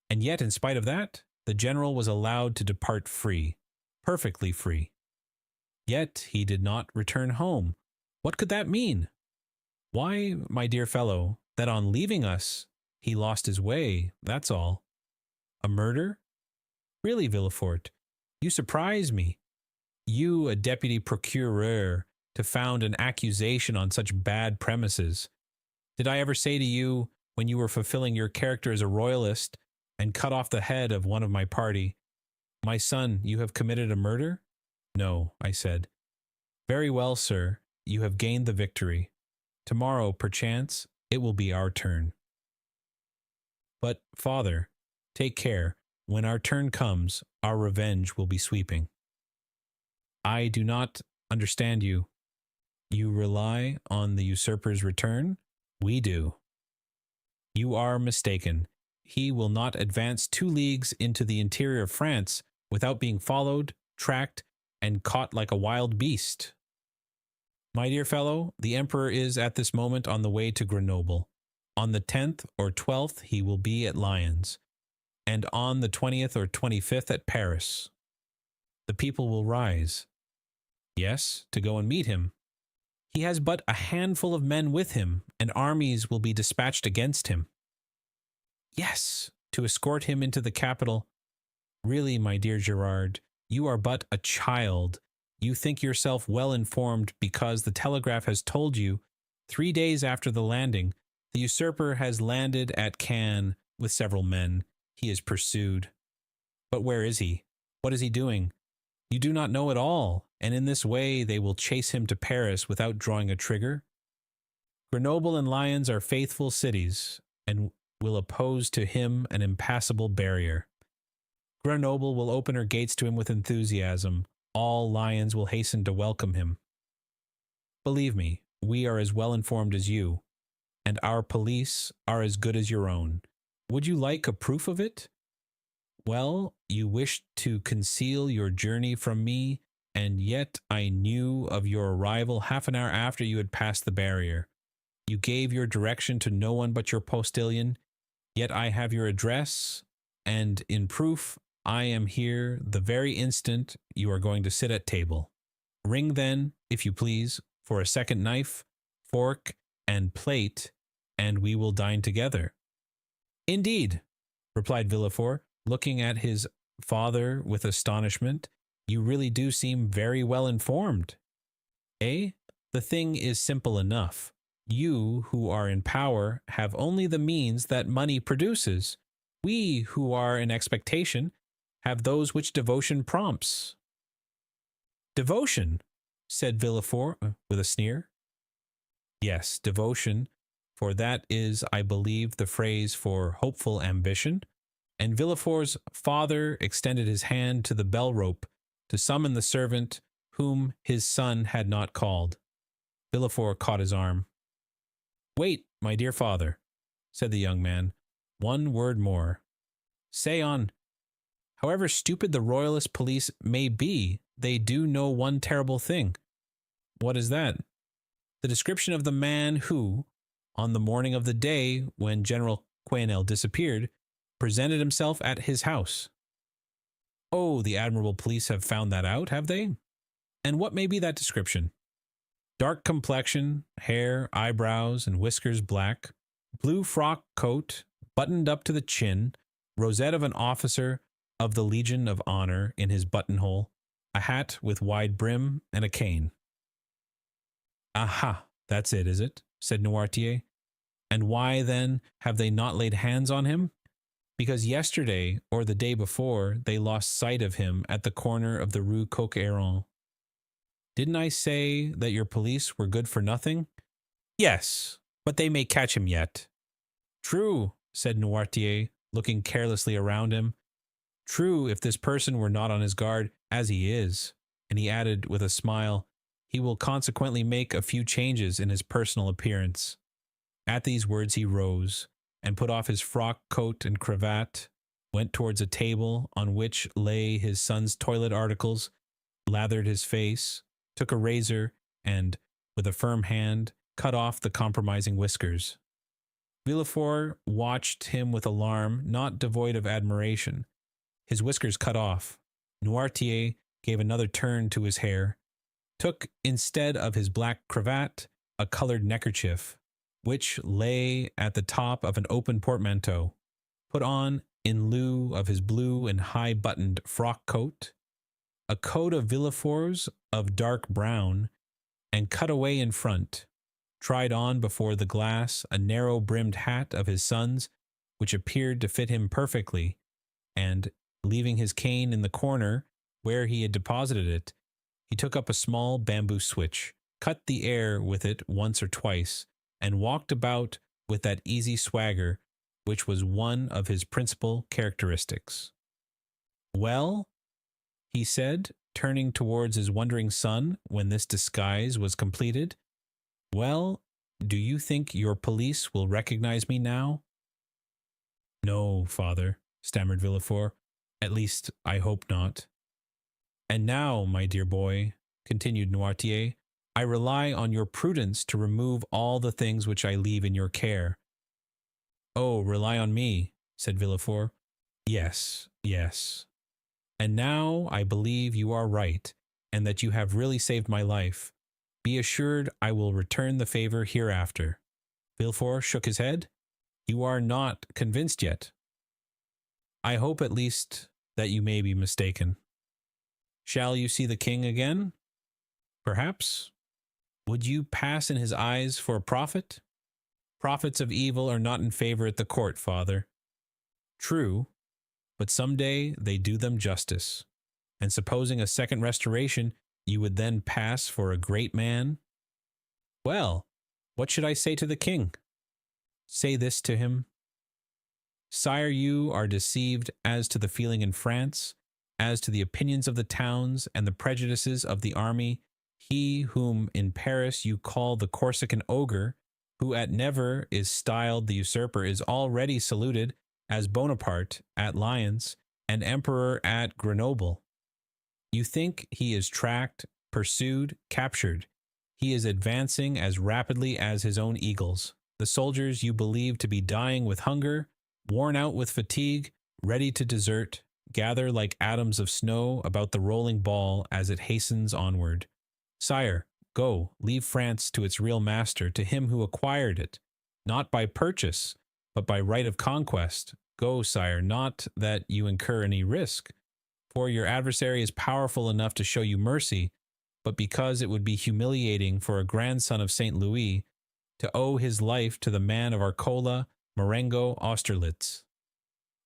A: And yet, in spite of that, the general was allowed to depart free, perfectly free. Yet he did not return home. What could that mean? Why, my dear fellow, that on leaving us, he lost his way, that's all. A murder? Really, Villefort, you surprise me. You, a deputy procureur, to found an accusation on such bad premises. Did I ever say to you, when you were fulfilling your character as a royalist, and cut off the head of one of my party, "My son, you have committed a murder"? No, I said. Very well, sir, you have gained the victory. Tomorrow, perchance, it will be our turn. But, father, take care. When our turn comes, our revenge will be sweeping. I do not understand you. You rely on the usurper's return? We do. You are mistaken. He will not advance 2 leagues into the interior of France without being followed, tracked, and caught like a wild beast. My dear fellow, the emperor is at this moment on the way to Grenoble. On the 10th or 12th he will be at Lyons, and on the 20th or 25th at Paris. The people will rise. Yes, to go and meet him. He has but a handful of men with him, and armies will be dispatched against him. Yes, to escort him into the capital. Really, my dear Gerard, you are but a child. You think yourself well informed because the telegraph has told you 3 days after the landing, the usurper has landed at Cannes with several men. He is pursued. But where is he? What is he doing? You do not know at all, and in this way they will chase him to Paris without drawing a trigger. Grenoble and Lyons are faithful cities, and will oppose to him an impassable barrier. Grenoble will open her gates to him with enthusiasm. All Lyons will hasten to welcome him. Believe me, we are as well informed as you, and our police are as good as your own. Would you like a proof of it? Well, you wished to conceal your journey from me, and yet I knew of your arrival half an hour after you had passed the barrier. You gave your direction to no one but your postilion, yet I have your address, and in proof I am here the very instant you are going to sit at table. Ring then, if you please, for a second knife, fork, and plate, and we will dine together. Indeed, replied Villefort, looking at his father with astonishment, you really do seem very well informed. Eh? The thing is simple enough. You who are in power have only the means that money produces. We who are in expectation have those which devotion prompts. Devotion, said Villefort with a sneer. Yes, devotion, for that is, I believe, the phrase for hopeful ambition. And Villefort's father extended his hand to the bell rope to summon the servant whom his son had not called. Villefort caught his arm. Wait, my dear father, said the young man. One word more. Say on. However stupid the royalist police may be, they do know one terrible thing. What is that? The description of the man who, on the morning of the day when General Quesnel disappeared, presented himself at his house. Oh, the admirable police have found that out, have they? And what may be that description? Dark complexion, hair, eyebrows, and whiskers black, blue frock coat, buttoned up to the chin, rosette of an officer of the Legion of Honor in his buttonhole, a hat with wide brim, and a cane. Aha, that's it, is it? Said Noirtier. And why, then, have they not laid hands on him? because yesterday or the day before they lost sight of him at the corner of the Rue Coq-Héron. Didn't I say that your police were good for nothing? Yes, but they may catch him yet. True, said Noirtier, looking carelessly around him. True, if this person were not on his guard, as he is. And he added with a smile, he will consequently make a few changes in his personal appearance. At these words he rose, and put off his frock coat and cravat, went towards a table on which lay his son's toilet articles, lathered his face, took a razor, and, with a firm hand, cut off the compromising whiskers. Villefort watched him with alarm not devoid of admiration. His whiskers cut off, Noirtier gave another turn to his hair, took instead of his black cravat a colored neckerchief, which lay at the top of an open portmanteau, put on, in lieu of his blue and high-buttoned frock coat, a coat of Villefort's of dark brown, and cut away in front, tried on before the glass a narrow-brimmed hat of his son's, which appeared to fit him perfectly, and, leaving his cane in the corner where he had deposited it, he took up a small bamboo switch, cut the air with it once or twice, and walked about with that easy swagger which was one of his principal characteristics. Well, he said, turning towards his wondering son when this disguise was completed. Well, do you think your police will recognize me now? No, father, stammered Villefort. At least, I hope not. And now, my dear boy, continued Noirtier, I rely on your prudence to remove all the things which I leave in your care. Oh, rely on me, said Villefort. Yes, yes. And now I believe you are right, and that you have really saved my life. Be assured I will return the favor hereafter. Villefort shook his head. You are not convinced yet. I hope at least that you may be mistaken. Shall you see the king again? Perhaps. Would you pass in his eyes for a prophet? Prophets of evil are not in favor at the court, father. True, but some day they do them justice. And supposing a second restoration, you would then pass for a great man? Well, what should I say to the king? Say this to him. Sire, you are deceived as to the feeling in France, as to the opinions of the towns and the prejudices of the army. He whom in Paris you call the Corsican ogre, who at Nevers is styled the usurper, is already saluted as Bonaparte at Lyons and Emperor at Grenoble. You think he is tracked, pursued, captured. He is advancing as rapidly as his own eagles. The soldiers you believe to be dying with hunger, worn out with fatigue, ready to desert, gather like atoms of snow about the rolling ball as it hastens onward. Sire, go, leave France to its real master, to him who acquired it, not by purchase, but by right of conquest. Go, sire, not that you incur any risk, for your adversary is powerful enough to show you mercy, but because it would be humiliating for a grandson of St. Louis to owe his life to the man of Arcola, Marengo, Austerlitz.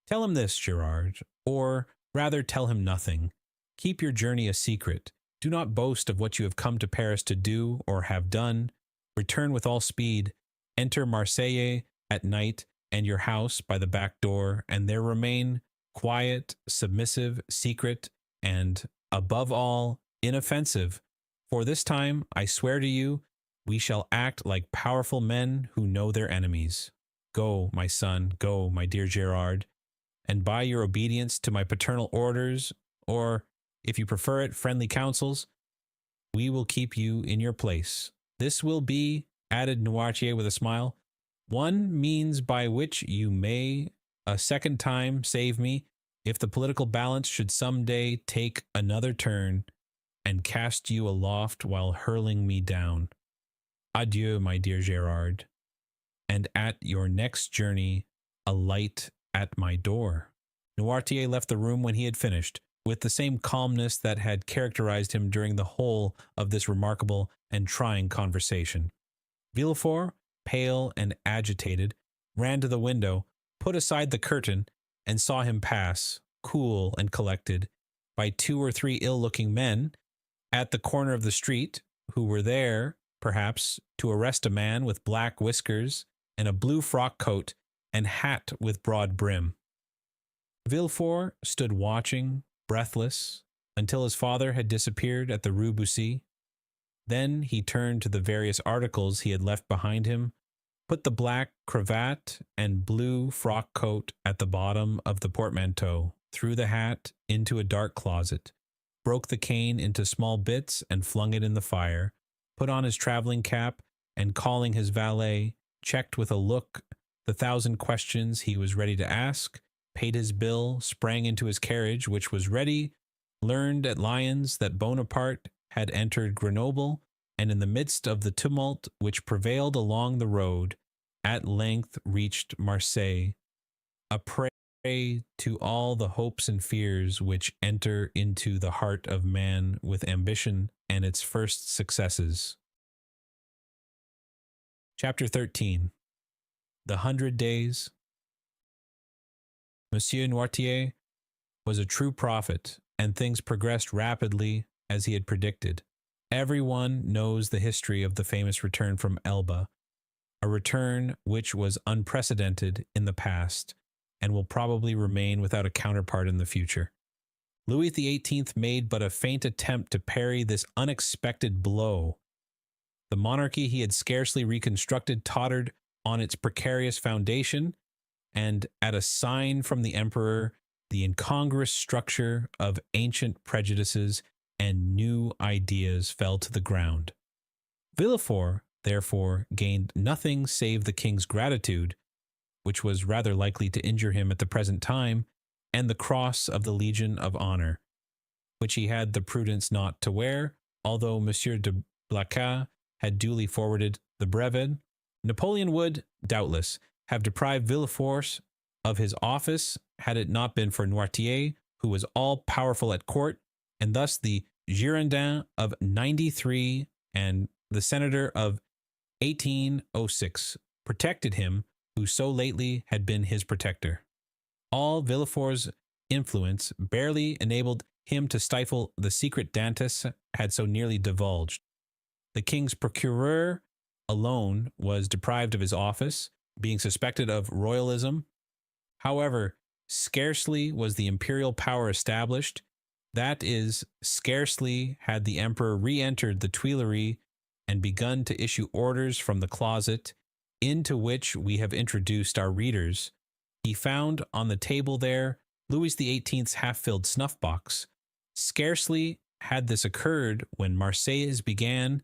A: Tell him this, Gerard, or rather tell him nothing. Keep your journey a secret. Do not boast of what you have come to Paris to do or have done. Return with all speed. Enter Marseille at night and your house by the back door, and there remain, quiet, submissive, secret, and, above all, inoffensive. For this time, I swear to you, we shall act like powerful men who know their enemies. Go, my son, go, my dear Gerard, and by your obedience to my paternal orders, or, if you prefer it, friendly counsels, we will keep you in your place. This will be, added Noirtier with a smile, one means by which you may a second time save me, if the political balance should some day take another turn and cast you aloft while hurling me down. Adieu, my dear Gerard, and at your next journey, alight at my door. Noirtier left the room when he had finished, with the same calmness that had characterized him during the whole of this remarkable and trying conversation. Villefort, pale and agitated, ran to the window, put aside the curtain, and saw him pass, cool and collected, by 2 or 3 ill-looking men at the corner of the street, who were there, perhaps, to arrest a man with black whiskers and a blue frock coat and hat with broad brim. Villefort stood watching, breathless, until his father had disappeared at the Rue Bussy. Then he turned to the various articles he had left behind him, put the black cravat and blue frock coat at the bottom of the portmanteau, threw the hat into a dark closet, broke the cane into small bits and flung it in the fire, put on his traveling cap, and calling his valet, checked with a look the 1,000 questions he was ready to ask, paid his bill, sprang into his carriage, which was ready, learned at Lyons that Bonaparte had entered Grenoble, and in the midst of the tumult which prevailed along the road, at length reached Marseille, a prey to all the hopes and fears which enter into the heart of man with ambition and its first successes. Chapter 13. The 100 Days. Monsieur Noirtier was a true prophet, and things progressed rapidly as he had predicted. Everyone knows the history of the famous return from Elba, a return which was unprecedented in the past and will probably remain without a counterpart in the future. Louis XVIII made but a faint attempt to parry this unexpected blow. The monarchy he had scarcely reconstructed tottered on its precarious foundation, and at a sign from the emperor, the incongruous structure of ancient prejudices and new ideas fell to the ground. Villefort, therefore, gained nothing save the king's gratitude, which was rather likely to injure him at the present time, and the cross of the Legion of Honor, which he had the prudence not to wear, although Monsieur de Blacas had duly forwarded the brevet. Napoleon would, doubtless, have deprived Villefort of his office had it not been for Noirtier, who was all-powerful at court, and thus the Girondin of '93 and the Senator of 1806 protected him who so lately had been his protector. All Villefort's influence barely enabled him to stifle the secret Dantes had so nearly divulged. The king's procureur alone was deprived of his office, being suspected of royalism. However, scarcely was the imperial power established, that is, scarcely had the emperor re-entered the Tuileries and begun to issue orders from the closet into which we have introduced our readers, he found on the table there Louis XVIII's half-filled snuff-box. Scarcely had this occurred when Marseilles began,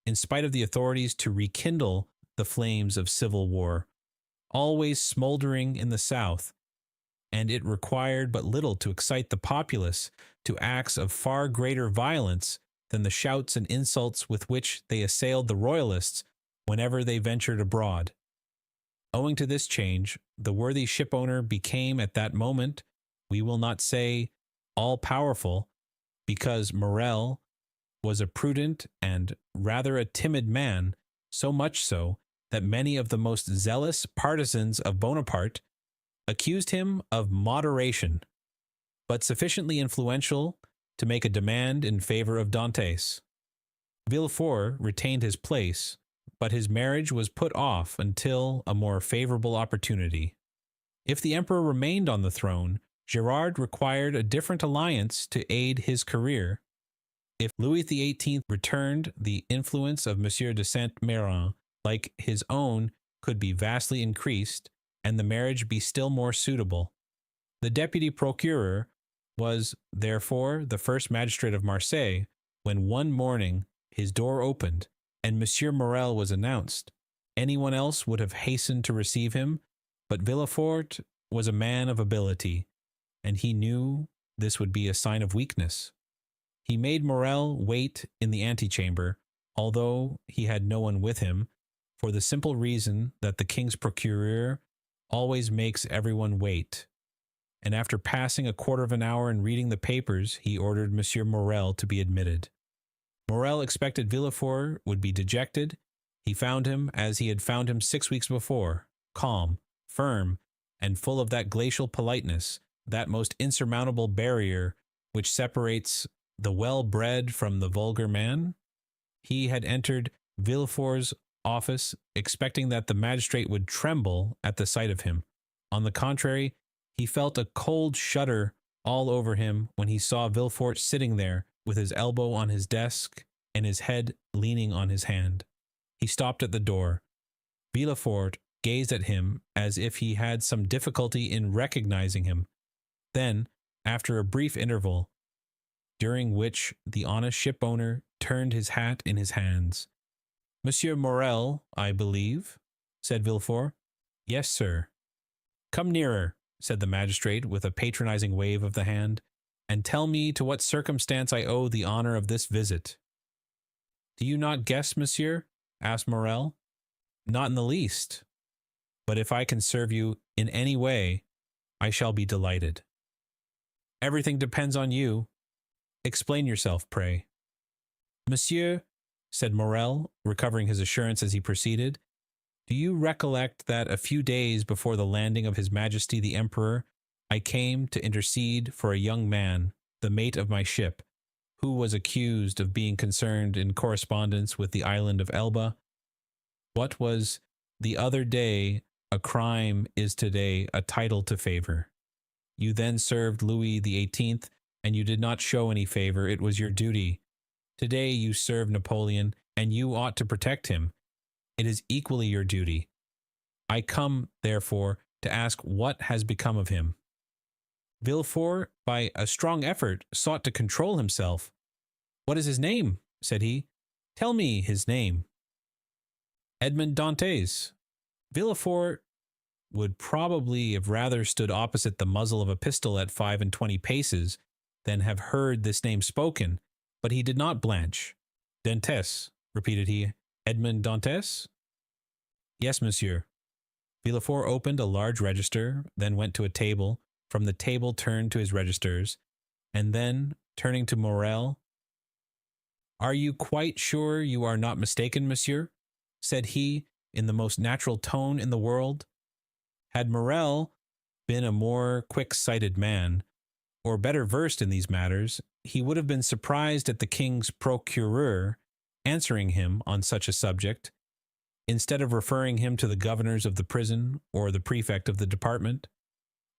A: in spite of the authorities, to rekindle the flames of civil war, always smoldering in the south, and it required but little to excite the populace to acts of far greater violence than the shouts and insults with which they assailed the royalists whenever they ventured abroad. Owing to this change, the worthy shipowner became at that moment, we will not say all-powerful, because Morel was a prudent and rather a timid man, so much so that many of the most zealous partisans of Bonaparte accused him of moderation, but sufficiently influential to make a demand in favor of Dantes. Villefort retained his place, but his marriage was put off until a more favorable opportunity. If the emperor remained on the throne, Gerard required a different alliance to aid his career. If Louis XVIII returned, the influence of Monsieur de Saint-Méran, like his own, could be vastly increased, and the marriage be still more suitable. The deputy procureur was, therefore, the first magistrate of Marseille, when one morning his door opened, and Monsieur Morel was announced. Anyone else would have hastened to receive him, but Villefort was a man of ability, and he knew this would be a sign of weakness. He made Morel wait in the antechamber, although he had no one with him, for the simple reason that the king's procureur always makes everyone wait. And after passing a quarter of an hour in reading the papers, he ordered Monsieur Morel to be admitted. Morel expected Villefort would be dejected. He found him as he had found him 6 weeks before, calm, firm, and full of that glacial politeness, that most insurmountable barrier which separates the well-bred from the vulgar man. He had entered Villefort's office expecting that the magistrate would tremble at the sight of him. On the contrary, he felt a cold shudder all over him when he saw Villefort sitting there with his elbow on his desk and his head leaning on his hand. He stopped at the door. Villefort gazed at him as if he had some difficulty in recognizing him. Then, after a brief interval, during which the honest shipowner turned his hat in his hands, "Monsieur Morel, I believe?" said Villefort. "Yes, sir." "Come nearer," said the magistrate with a patronizing wave of the hand, "and tell me to what circumstance I owe the honor of this visit." "Do you not guess, monsieur?" asked Morel. "Not in the least. But if I can serve you in any way, I shall be delighted." "Everything depends on you. Explain yourself, pray." "Monsieur," said Morel, recovering his assurance as he proceeded, "do you recollect that a few days before the landing of His Majesty the Emperor, I came to intercede for a young man, the mate of my ship, who was accused of being concerned in correspondence with the island of Elba? What was the other day a crime is today a title to favor. You then served Louis XVIII, and you did not show any favor. It was your duty. Today you serve Napoleon, and you ought to protect him. It is equally your duty. I come, therefore, to ask what has become of him." Villefort, by a strong effort, sought to control himself. "What is his name?" said he. "Tell me his name." "Edmond Dantes." Villefort would probably have rather stood opposite the muzzle of a pistol at 25 paces than have heard this name spoken, but he did not blanch. "Dantes," repeated he. "Edmond Dantes?" "Yes, monsieur." Villefort opened a large register, then went to a table, from the table turned to his registers, and then, turning to Morel, "Are you quite sure you are not mistaken, monsieur?" said he, in the most natural tone in the world. Had Morel been a more quick-sighted man, or better versed in these matters, he would have been surprised at the king's procureur answering him on such a subject, instead of referring him to the governors of the prison or the prefect of the department.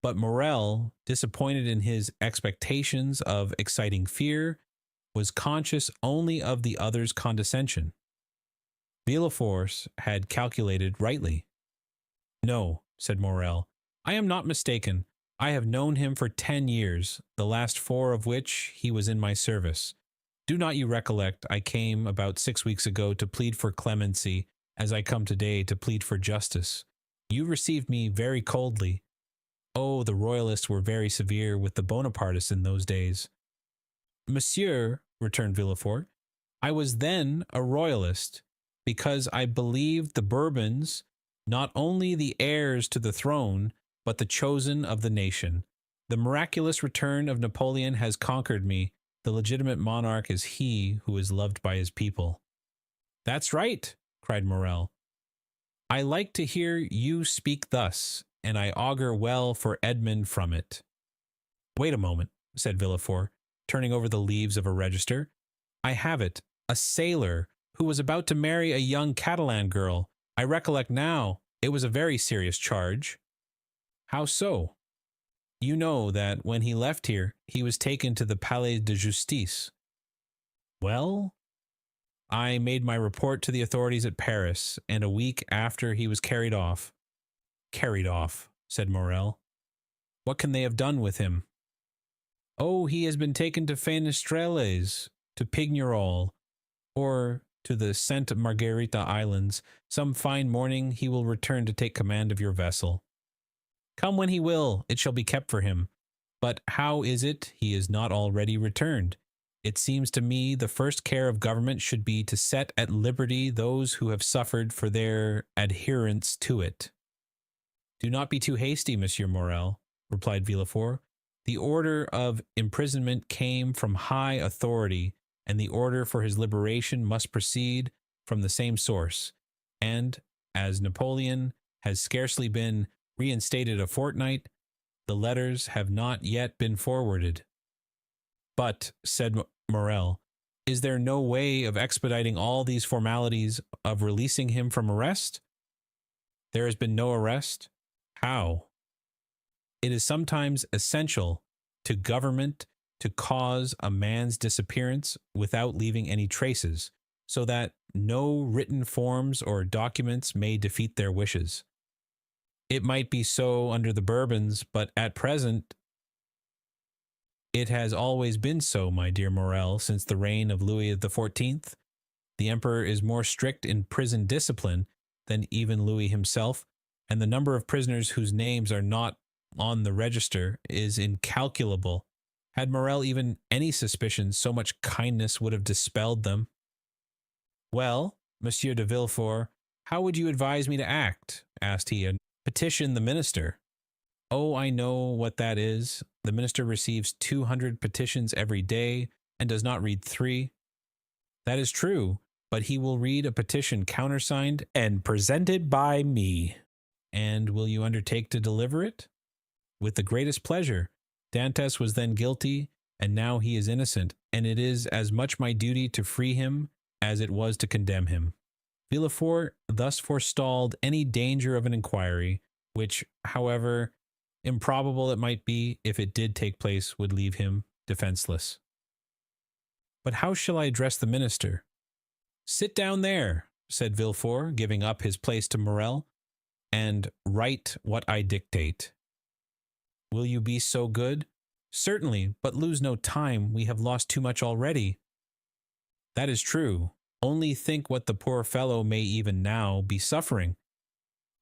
A: But Morel, disappointed in his expectations of exciting fear, was conscious only of the other's condescension. Villefort had calculated rightly. "No," said Morel, "I am not mistaken. I have known him for 10 years, the last 4 of which he was in my service. Do not you recollect I came about 6 weeks ago to plead for clemency, as I come today to plead for justice? You received me very coldly. Oh, the royalists were very severe with the Bonapartists in those days." "Monsieur," returned Villefort, "I was then a royalist, because I believed the Bourbons not only the heirs to the throne, but the chosen of the nation. The miraculous return of Napoleon has conquered me. The legitimate monarch is he who is loved by his people." "That's right," cried Morel. "I like to hear you speak thus, and I augur well for Edmond from it." "Wait a moment," said Villefort, turning over the leaves of a register. "I have it. A sailor who was about to marry a young Catalan girl. I recollect now. It was a very serious charge." "How so?" "You know that when he left here, he was taken to the Palais de Justice." "Well?" "I made my report to the authorities at Paris, and a week after he was carried off." "Carried off," said Morel. "What can they have done with him?" "Oh, he has been taken to Fenestrelles, to Pignerol, or to the Sainte Margarita Islands. Some fine morning he will return to take command of your vessel. Come when he will, it shall be kept for him. But how is it he is not already returned? It seems to me the first care of government should be to set at liberty those who have suffered for their adherence to it." "Do not be too hasty, Monsieur Morel," replied Villefort. "The order of imprisonment came from high authority, and the order for his liberation must proceed from the same source. And, as Napoleon has scarcely been reinstated a fortnight. The letters have not yet been forwarded. But, said Morel, is there no way of expediting all these formalities of releasing him from arrest? There has been no arrest. How? It is sometimes essential to government to cause a man's disappearance without leaving any traces, so that no written forms or documents may defeat their wishes. It might be so under the Bourbons, but at present it has always been so, my dear Morel, since the reign of Louis XIV. The emperor is more strict in prison discipline than even Louis himself, and the number of prisoners whose names are not on the register is incalculable. Had Morel even any suspicions, so much kindness would have dispelled them. Well, Monsieur de Villefort, how would you advise me to act? Asked he. Petition the minister. Oh, I know what that is. The minister receives 200 petitions every day and does not read 3. That is true, but he will read a petition countersigned and presented by me. And will you undertake to deliver it? With the greatest pleasure. Dantès was then guilty, and now he is innocent, and it is as much my duty to free him as it was to condemn him. Villefort thus forestalled any danger of an inquiry, which, however improbable it might be, if it did take place, would leave him defenseless. But how shall I address the minister? Sit down there, said Villefort, giving up his place to Morel, and write what I dictate. Will you be so good? Certainly, but lose no time. We have lost too much already. That is true. Only think what the poor fellow may even now be suffering.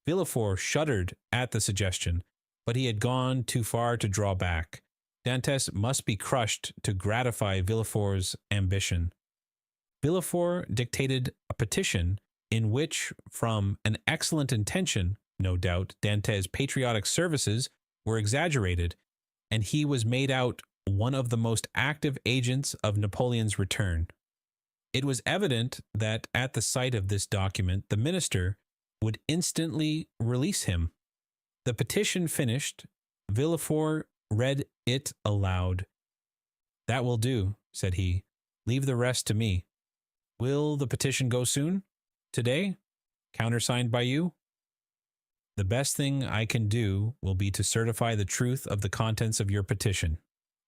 A: Villefort shuddered at the suggestion, but he had gone too far to draw back. Dantès must be crushed to gratify Villefort's ambition. Villefort dictated a petition in which, from an excellent intention, no doubt, Dantès' patriotic services were exaggerated, and he was made out one of the most active agents of Napoleon's return. It was evident that at the sight of this document, the minister would instantly release him. The petition finished, Villefort read it aloud. That will do, said he. Leave the rest to me. Will the petition go soon? Today? Countersigned by you? The best thing I can do will be to certify the truth of the contents of your petition.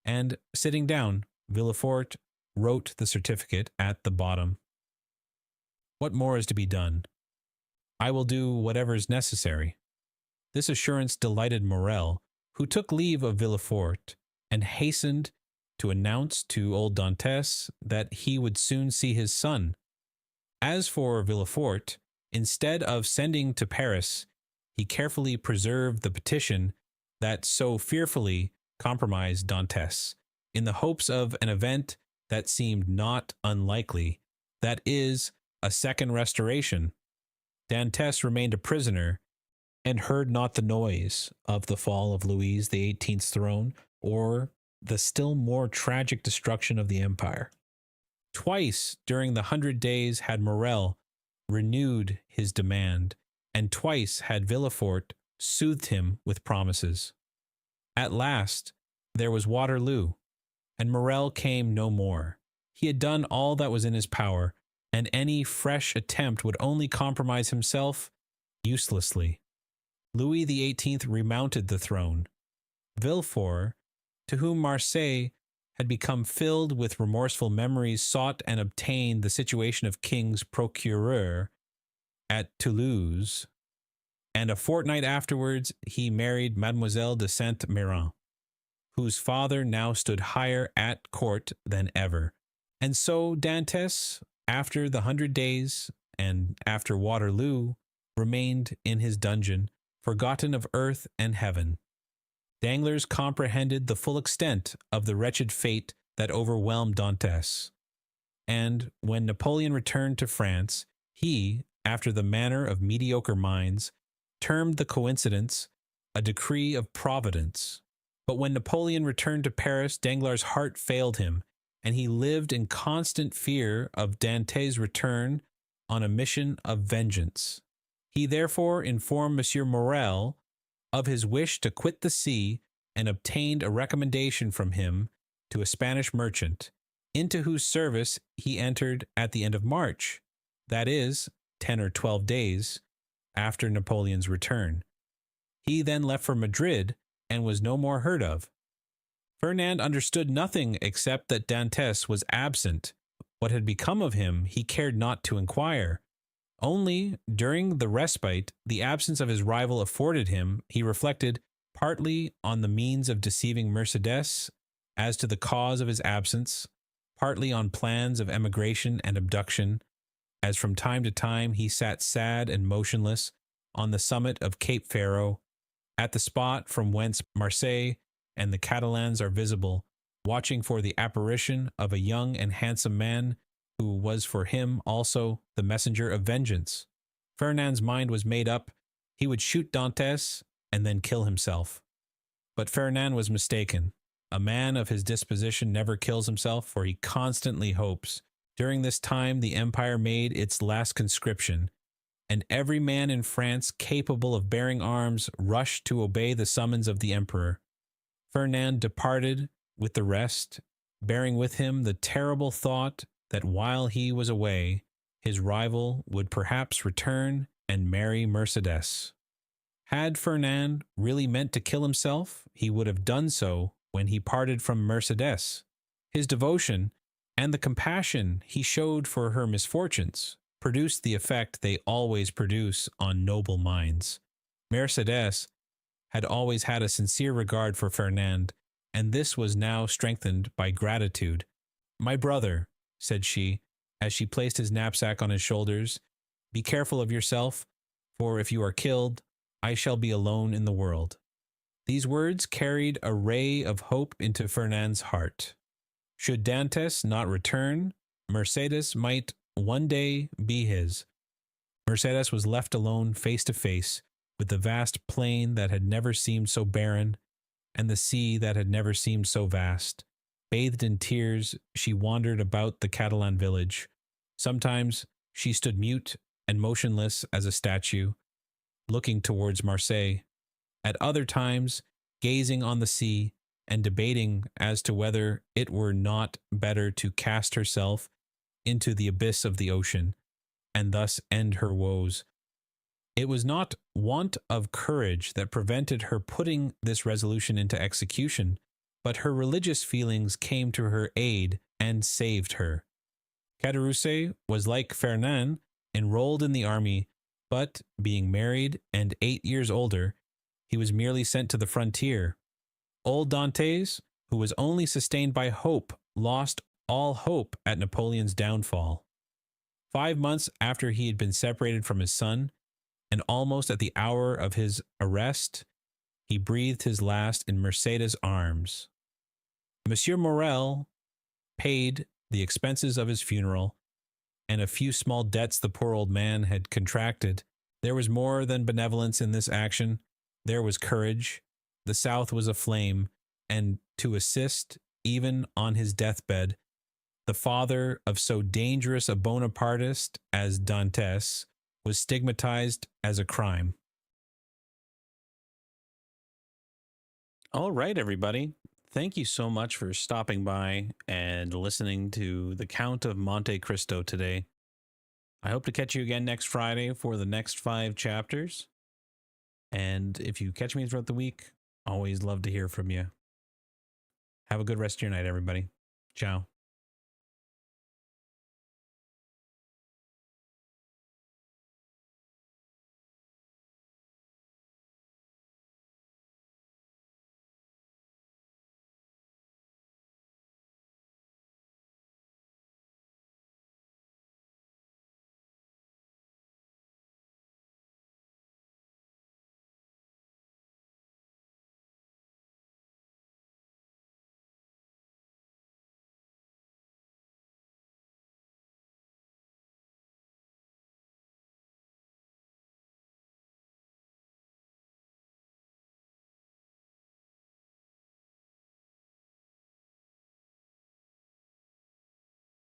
A: And, sitting down, Villefort wrote the certificate at the bottom. What more is to be done? I will do whatever is necessary. This assurance delighted Morel, who took leave of Villefort and hastened to announce to old Dantès that he would soon see his son. As for Villefort, instead of sending to Paris, he carefully preserved the petition that so fearfully compromised Dantès, in the hopes of an event that seemed not unlikely, that is, a second restoration. Dantès remained a prisoner, and heard not the noise of the fall of Louis XVIII's throne, or the still more tragic destruction of the empire. Twice during the 100 days had Morel renewed his demand, and twice had Villefort soothed him with promises. At last there was Waterloo, and Morel came no more. He had done all that was in his power, and any fresh attempt would only compromise himself uselessly. Louis XVIII remounted the throne. Villefort, to whom Marseille had become filled with remorseful memories, sought and obtained the situation of king's procureur at Toulouse, and a fortnight afterwards he married Mademoiselle de Saint-Méran, whose father now stood higher at court than ever. And so Dantès, after the 100 days and after Waterloo, remained in his dungeon, forgotten of earth and heaven. Danglars comprehended the full extent of the wretched fate that overwhelmed Dantès, and when Napoleon returned to France, he, after the manner of mediocre minds, termed the coincidence a decree of Providence. But when Napoleon returned to Paris, Danglars' heart failed him, and he lived in constant fear of Dantès' return on a mission of vengeance. He therefore informed M. Morel of his wish to quit the sea, and obtained a recommendation from him to a Spanish merchant, into whose service he entered at the end of March, that is, 10 or 12 days after Napoleon's return. He then left for Madrid and was no more heard of. Ferdinand understood nothing except that Dantes was absent. What had become of him he cared not to inquire. Only during the respite the absence of his rival afforded him, he reflected partly on the means of deceiving Mercédès as to the cause of his absence, partly on plans of emigration and abduction, as from time to time he sat sad and motionless on the summit of Cape Pharaoh, at the spot from whence Marseille and the Catalans are visible, watching for the apparition of a young and handsome man who was for him also the messenger of vengeance. Ferdinand's mind was made up. He would shoot Dantes and then kill himself. But Ferdinand was mistaken. A man of his disposition never kills himself, for he constantly hopes. During this time the empire made its last conscription, and every man in France capable of bearing arms rushed to obey the summons of the emperor. Ferdinand departed with the rest, bearing with him the terrible thought that while he was away, his rival would perhaps return and marry Mercédès. Had Ferdinand really meant to kill himself, he would have done so when he parted from Mercédès. His devotion and the compassion he showed for her misfortunes produced the effect they always produce on noble minds. Mercédès had always had a sincere regard for Ferdinand, and this was now strengthened by gratitude. "My brother," said she, as she placed his knapsack on his shoulders, "be careful of yourself, for if you are killed, I shall be alone in the world." These words carried a ray of hope into Ferdinand's heart. Should Dantes not return, Mercédès might one day be his. Mercédès was left alone face to face with the vast plain that had never seemed so barren, and the sea that had never seemed so vast. Bathed in tears, she wandered about the Catalan village. Sometimes she stood mute and motionless as a statue, looking towards Marseille. At other times, gazing on the sea and debating as to whether it were not better to cast herself into the abyss of the ocean, and thus end her woes. It was not want of courage that prevented her putting this resolution into execution, but her religious feelings came to her aid and saved her. Caderousse was like Ferdinand, enrolled in the army, but being married and 8 years older, he was merely sent to the frontier. Old Dantes, who was only sustained by hope, lost all hope at Napoleon's downfall. 5 months after he had been separated from his son, and almost at the hour of his arrest, he breathed his last in Mercédès' arms. Monsieur Morel paid the expenses of his funeral, and a few small debts the poor old man had contracted. There was more than benevolence in this action. There was courage. The South was aflame, and to assist, even on his deathbed, the father of so dangerous a Bonapartist as Dantes was stigmatized as a crime. All right, everybody. Thank you so much for stopping by and listening to the Count of Monte Cristo today. I hope to catch you again next Friday for the next 5 chapters. And if you catch me throughout the week, always love to hear from you. Have a good rest of your night, everybody. Ciao.